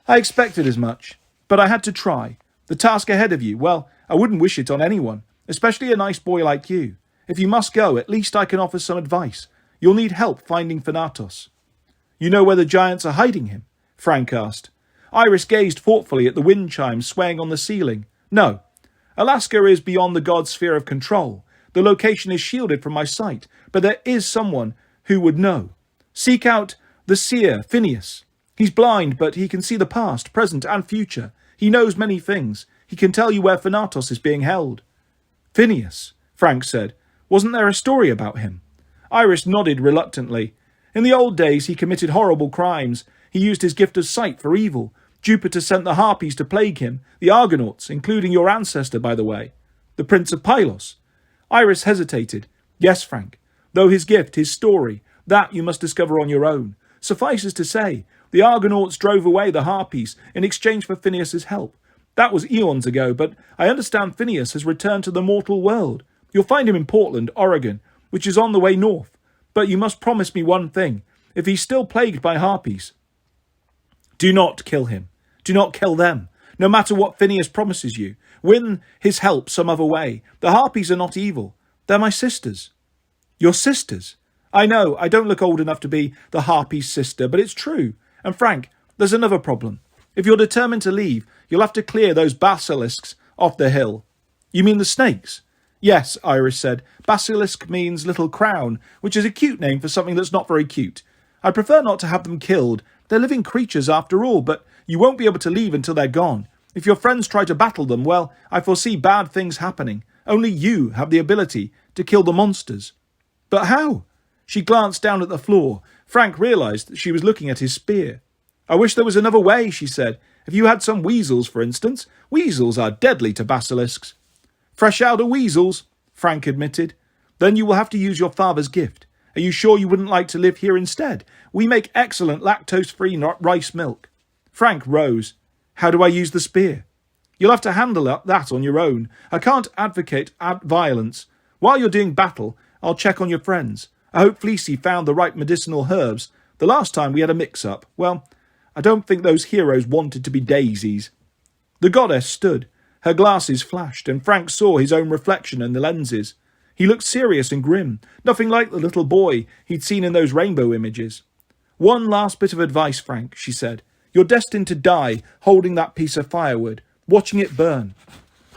I expected as much, but I had to try. The task ahead of you, well, I wouldn't wish it on anyone, especially a nice boy like you. If you must go, at least I can offer some advice. You'll need help finding Thanatos. You know where the giants are hiding him? Frank asked. Iris gazed thoughtfully at the wind chimes swaying on the ceiling. No. Alaska is beyond the god's sphere of control. The location is shielded from my sight, but there is someone who would know. Seek out the seer, Phineas. He's blind, but he can see the past, present, and future. He knows many things. He can tell you where Thanatos is being held. Phineas, Frank said. Wasn't there a story about him? Iris nodded reluctantly. In the old days, he committed horrible crimes. He used his gift of sight for evil. Jupiter sent the Harpies to plague him, the Argonauts, including your ancestor, by the way. The Prince of Pylos. Iris hesitated. Yes, Frank. Though his gift, his story, that you must discover on your own. Suffices to say, the Argonauts drove away the Harpies in exchange for Phineas's help. That was eons ago, but I understand Phineas has returned to the mortal world. You'll find him in Portland, Oregon, which is on the way north. But you must promise me one thing. If he's still plagued by Harpies, do not kill him. Do not kill them. No matter what Phineas promises you, win his help some other way. The Harpies are not evil. They're my sisters. Your sisters? I know, I don't look old enough to be the Harpy's sister, but it's true. And Frank, there's another problem. If you're determined to leave, you'll have to clear those basilisks off the hill. You mean the snakes? Yes, Iris said. Basilisk means little crown, which is a cute name for something that's not very cute. I prefer not to have them killed. They're living creatures after all, but you won't be able to leave until they're gone. If your friends try to battle them, well, I foresee bad things happening. Only you have the ability to kill the monsters. But how? She glanced down at the floor. Frank realised that she was looking at his spear. I wish there was another way, she said. If you had some weasels, for instance. Weasels are deadly to basilisks. Fresh out of weasels, Frank admitted. Then you will have to use your father's gift. Are you sure you wouldn't like to live here instead? We make excellent lactose-free rice milk. Frank rose. How do I use the spear? You'll have to handle that on your own. I can't advocate violence. While you're doing battle, I'll check on your friends. I hope Fleecy found the right medicinal herbs. The last time we had a mix-up, well, I don't think those heroes wanted to be daisies. The goddess stood. Her glasses flashed, and Frank saw his own reflection in the lenses. He looked serious and grim, nothing like the little boy he'd seen in those rainbow images. One last bit of advice, Frank, she said. You're destined to die holding that piece of firewood, watching it burn.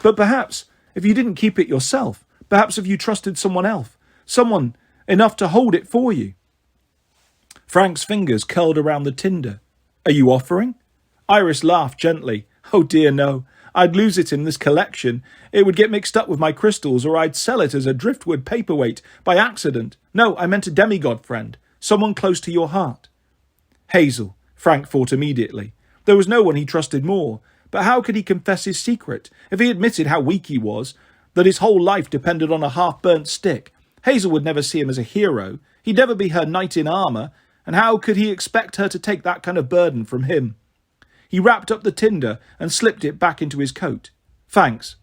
But perhaps, if you didn't keep it yourself, perhaps if you trusted someone else, someone enough to hold it for you. Frank's fingers curled around the tinder. Are you offering? Iris laughed gently. Oh dear, no. I'd lose it in this collection. It would get mixed up with my crystals, or I'd sell it as a driftwood paperweight by accident. No, I meant a demigod friend, someone close to your heart. Hazel, Frank thought immediately. There was no one he trusted more, but how could he confess his secret? If he admitted how weak he was, that his whole life depended on a half-burnt stick, Hazel would never see him as a hero. He'd never be her knight in armour, and how could he expect her to take that kind of burden from him? He wrapped up the tinder and slipped it back into his coat. Thanks,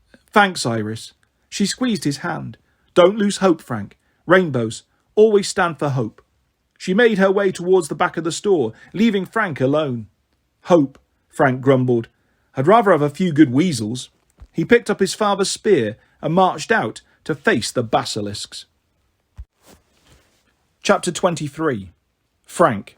Iris. She squeezed his hand. Don't lose hope, Frank. Rainbows always stand for hope. She made her way towards the back of the store, leaving Frank alone. Hope, Frank grumbled. I'd rather have a few good weasels. He picked up his father's spear and marched out to face the basilisks. Chapter 23. Frank.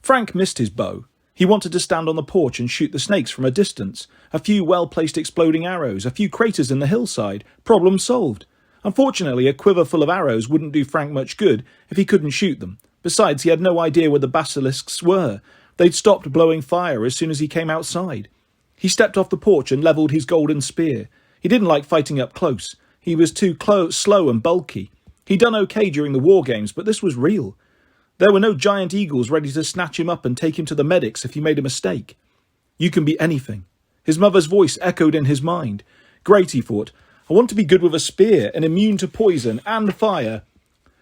Frank missed his bow. He wanted to stand on the porch and shoot the snakes from a distance. A few well-placed exploding arrows, a few craters in the hillside. Problem solved. Unfortunately, a quiver full of arrows wouldn't do Frank much good if he couldn't shoot them. Besides, he had no idea where the basilisks were. They'd stopped blowing fire as soon as he came outside. He stepped off the porch and levelled his golden spear. He didn't like fighting up close. He was too slow and bulky. He'd done okay during the war games, but this was real. There were no giant eagles ready to snatch him up and take him to the medics if he made a mistake. You can be anything. His mother's voice echoed in his mind. Great, he thought. I want to be good with a spear and immune to poison and fire.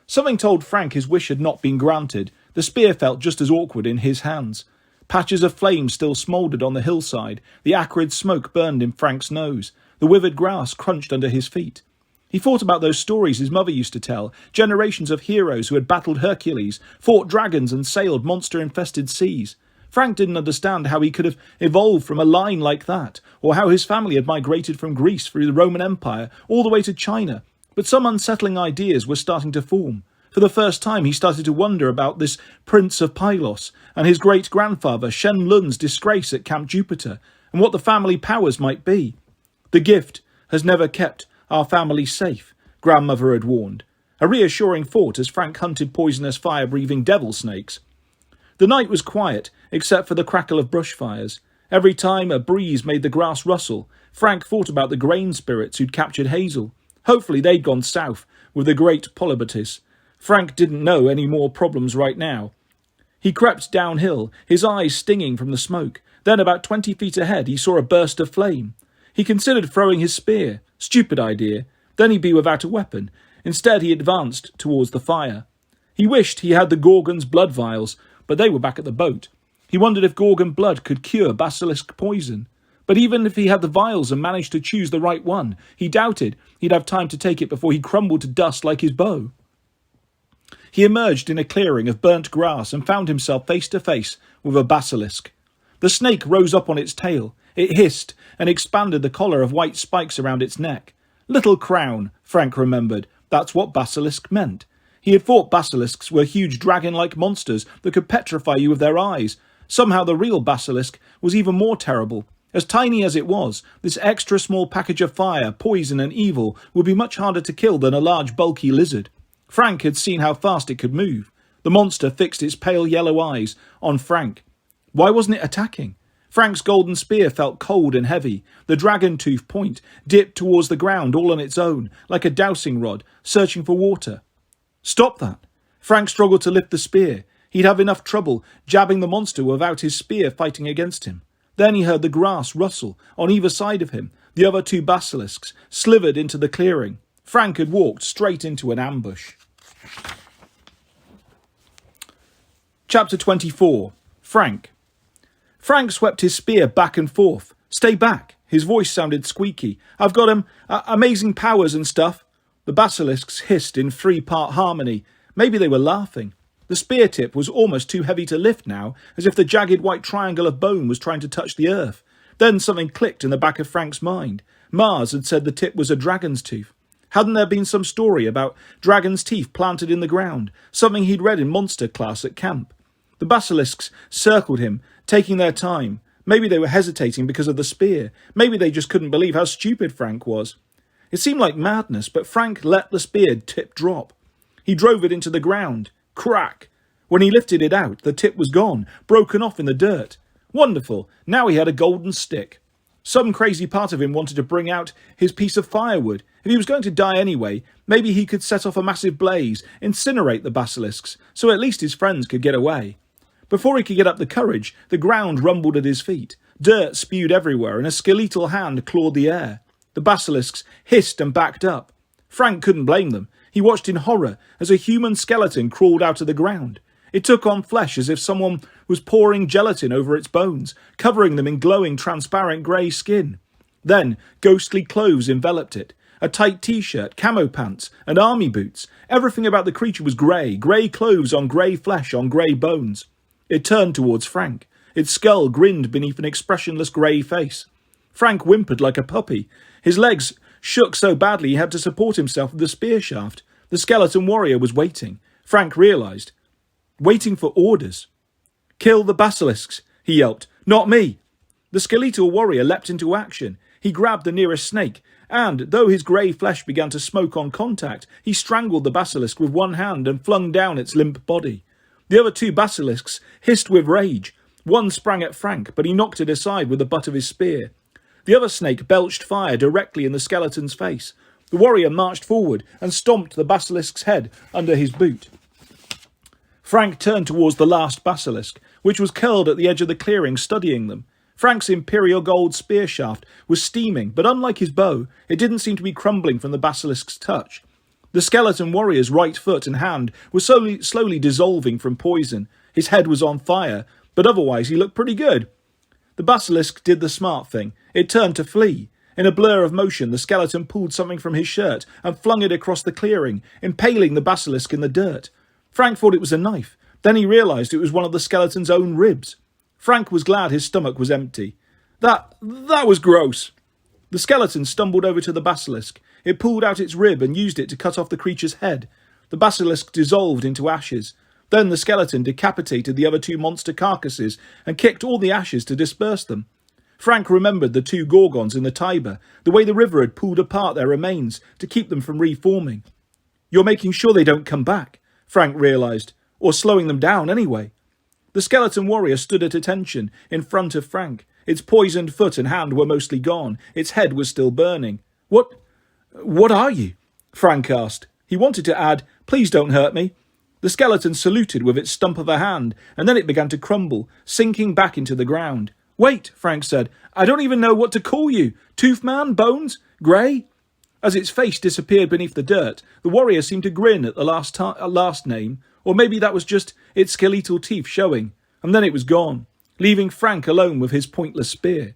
Something told Frank his wish had not been granted. The spear felt just as awkward in his hands. Patches of flame still smouldered on the hillside. The acrid smoke burned in Frank's nose. The withered grass crunched under his feet. He thought about those stories his mother used to tell, generations of heroes who had battled Hercules, fought dragons and sailed monster-infested seas. Frank didn't understand how he could have evolved from a line like that, or how his family had migrated from Greece through the Roman Empire all the way to China. But some unsettling ideas were starting to form. For the first time he started to wonder about this Prince of Pylos, and his great-grandfather Shen Lun's disgrace at Camp Jupiter, and what the family powers might be. The gift has never kept our family safe, grandmother had warned. A reassuring thought as Frank hunted poisonous fire-breathing devil snakes. The night was quiet, except for the crackle of brush fires. Every time a breeze made the grass rustle, Frank thought about the grain spirits who'd captured Hazel. Hopefully they'd gone south with the great Polybatis. Frank didn't know any more problems right now. He crept downhill, his eyes stinging from the smoke. Then, about 20 feet ahead, he saw a burst of flame. He considered throwing his spear. Stupid idea. Then he'd be without a weapon. Instead, he advanced towards the fire. He wished he had the Gorgon's blood vials, but they were back at the boat. He wondered if Gorgon blood could cure basilisk poison. But even if he had the vials and managed to choose the right one, he doubted he'd have time to take it before he crumbled to dust like his bow. He emerged in a clearing of burnt grass and found himself face to face with a basilisk. The snake rose up on its tail. It hissed and expanded the collar of white spikes around its neck. Little crown, Frank remembered. That's what basilisk meant. He had thought basilisks were huge dragon-like monsters that could petrify you with their eyes. Somehow the real basilisk was even more terrible. As tiny as it was, this extra small package of fire, poison and evil would be much harder to kill than a large bulky lizard. Frank had seen how fast it could move. The monster fixed its pale yellow eyes on Frank. Why wasn't it attacking? Frank's golden spear felt cold and heavy. The dragon-tooth point dipped towards the ground all on its own, like a dowsing rod, searching for water. Stop that! Frank struggled to lift the spear. He'd have enough trouble jabbing the monster without his spear fighting against him. Then he heard the grass rustle on either side of him. The other two basilisks slithered into the clearing. Frank had walked straight into an ambush. Chapter 24. Frank. Frank swept his spear back and forth. Stay back. His voice sounded squeaky. I've got amazing powers and stuff. The basilisks hissed in three-part harmony. Maybe they were laughing. The spear tip was almost too heavy to lift now, as if the jagged white triangle of bone was trying to touch the earth. Then something clicked in the back of Frank's mind. Mars had said the tip was a dragon's tooth. Hadn't there been some story about dragon's teeth planted in the ground, something he'd read in monster class at camp? The basilisks circled him, taking their time. Maybe they were hesitating because of the spear. Maybe they just couldn't believe how stupid Frank was. It seemed like madness, but Frank let the spear tip drop. He drove it into the ground. Crack! When he lifted it out, the tip was gone, broken off in the dirt. Wonderful! Now he had a golden stick. Some crazy part of him wanted to bring out his piece of firewood. If he was going to die anyway, maybe he could set off a massive blaze, incinerate the basilisks, so at least his friends could get away. Before he could get up the courage, the ground rumbled at his feet. Dirt spewed everywhere, and a skeletal hand clawed the air. The basilisks hissed and backed up. Frank couldn't blame them. He watched in horror as a human skeleton crawled out of the ground. It took on flesh as if someone was pouring gelatin over its bones, covering them in glowing, transparent grey skin. Then ghostly clothes enveloped it. A tight t-shirt, camo pants, and army boots. Everything about the creature was grey clothes on grey flesh on grey bones. It turned towards Frank. Its skull grinned beneath an expressionless grey face. Frank whimpered like a puppy. His legs shook so badly he had to support himself with the spear shaft. The skeleton warrior was waiting. Frank realised. Waiting for orders. Kill the basilisks, he yelped. Not me. The skeletal warrior leapt into action. He grabbed the nearest snake, and, though his grey flesh began to smoke on contact, he strangled the basilisk with one hand and flung down its limp body. The other two basilisks hissed with rage. One sprang at Frank, but he knocked it aside with the butt of his spear. The other snake belched fire directly in the skeleton's face. The warrior marched forward and stomped the basilisk's head under his boot. Frank turned towards the last basilisk, which was curled at the edge of the clearing, studying them. Frank's imperial gold spear shaft was steaming, but unlike his bow, it didn't seem to be crumbling from the basilisk's touch. The skeleton warrior's right foot and hand were slowly dissolving from poison. His head was on fire, but otherwise he looked pretty good. The basilisk did the smart thing. It turned to flee. In a blur of motion, the skeleton pulled something from his shirt and flung it across the clearing, impaling the basilisk in the dirt. Frank thought it was a knife. Then he realised it was one of the skeleton's own ribs. Frank was glad his stomach was empty. That was gross. The skeleton stumbled over to the basilisk. It pulled out its rib and used it to cut off the creature's head. The basilisk dissolved into ashes. Then the skeleton decapitated the other two monster carcasses and kicked all the ashes to disperse them. Frank remembered the two gorgons in the Tiber, the way the river had pulled apart their remains to keep them from reforming. You're making sure they don't come back, Frank realised, or slowing them down anyway. The skeleton warrior stood at attention in front of Frank. Its poisoned foot and hand were mostly gone. Its head was still burning. What are you? Frank asked. He wanted to add, please don't hurt me. The skeleton saluted with its stump of a hand, and then it began to crumble, sinking back into the ground. Wait, Frank said. I don't even know what to call you. Toothman? Bones? Grey? As its face disappeared beneath the dirt, the warrior seemed to grin at the last name, or maybe that was just its skeletal teeth showing, and then it was gone, leaving Frank alone with his pointless spear.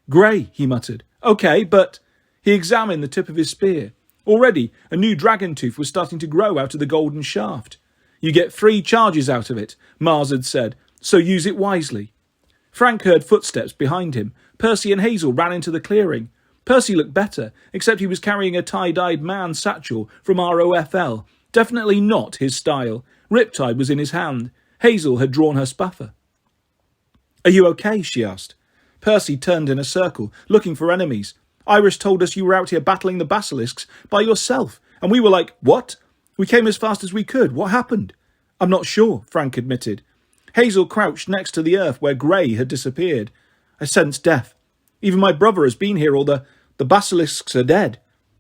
Grey, he muttered. Okay, but... He examined the tip of his spear. Already, a new dragon tooth was starting to grow out of the golden shaft. You get 3 charges out of it, Mars had said, so use it wisely. Frank heard footsteps behind him. Percy and Hazel ran into the clearing. Percy looked better, except he was carrying a tie-dyed man satchel from ROFL. Definitely not his style. Riptide was in his hand. Hazel had drawn her spuffer. Are you okay? She asked. Percy turned in a circle, looking for enemies. Iris told us you were out here battling the basilisks by yourself, and we were like, what? We came as fast as we could. What happened? I'm not sure, Frank admitted. Hazel crouched next to the earth where Grey had disappeared. I sensed death. Even my brother has been here, or the basilisks are dead.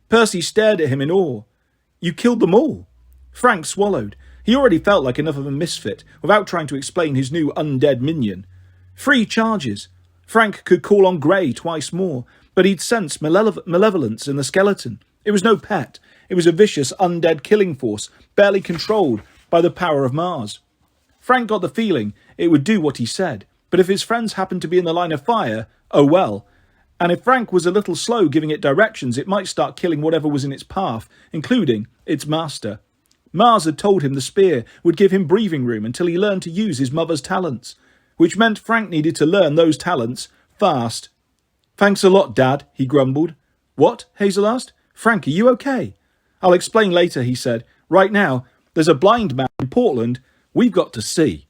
Percy stared at him in awe. You killed them all? Frank swallowed. He already felt like enough of a misfit without trying to explain his new undead minion. 3 charges. Frank could call on Grey twice more, but he'd sensed malevolence in the skeleton. It was no pet. It was a vicious undead killing force, barely controlled by the power of Mars. Frank got the feeling it would do what he said, but if his friends happened to be in the line of fire, oh well. And if Frank was a little slow giving it directions, it might start killing whatever was in its path, including its master. Mars had told him the spear would give him breathing room until he learned to use his mother's talents, which meant Frank needed to learn those talents fast. Thanks a lot, Dad, he grumbled. What? Hazel asked. Frank, are you okay? I'll explain later, he said. Right now, there's a blind man in Portland we've got to see.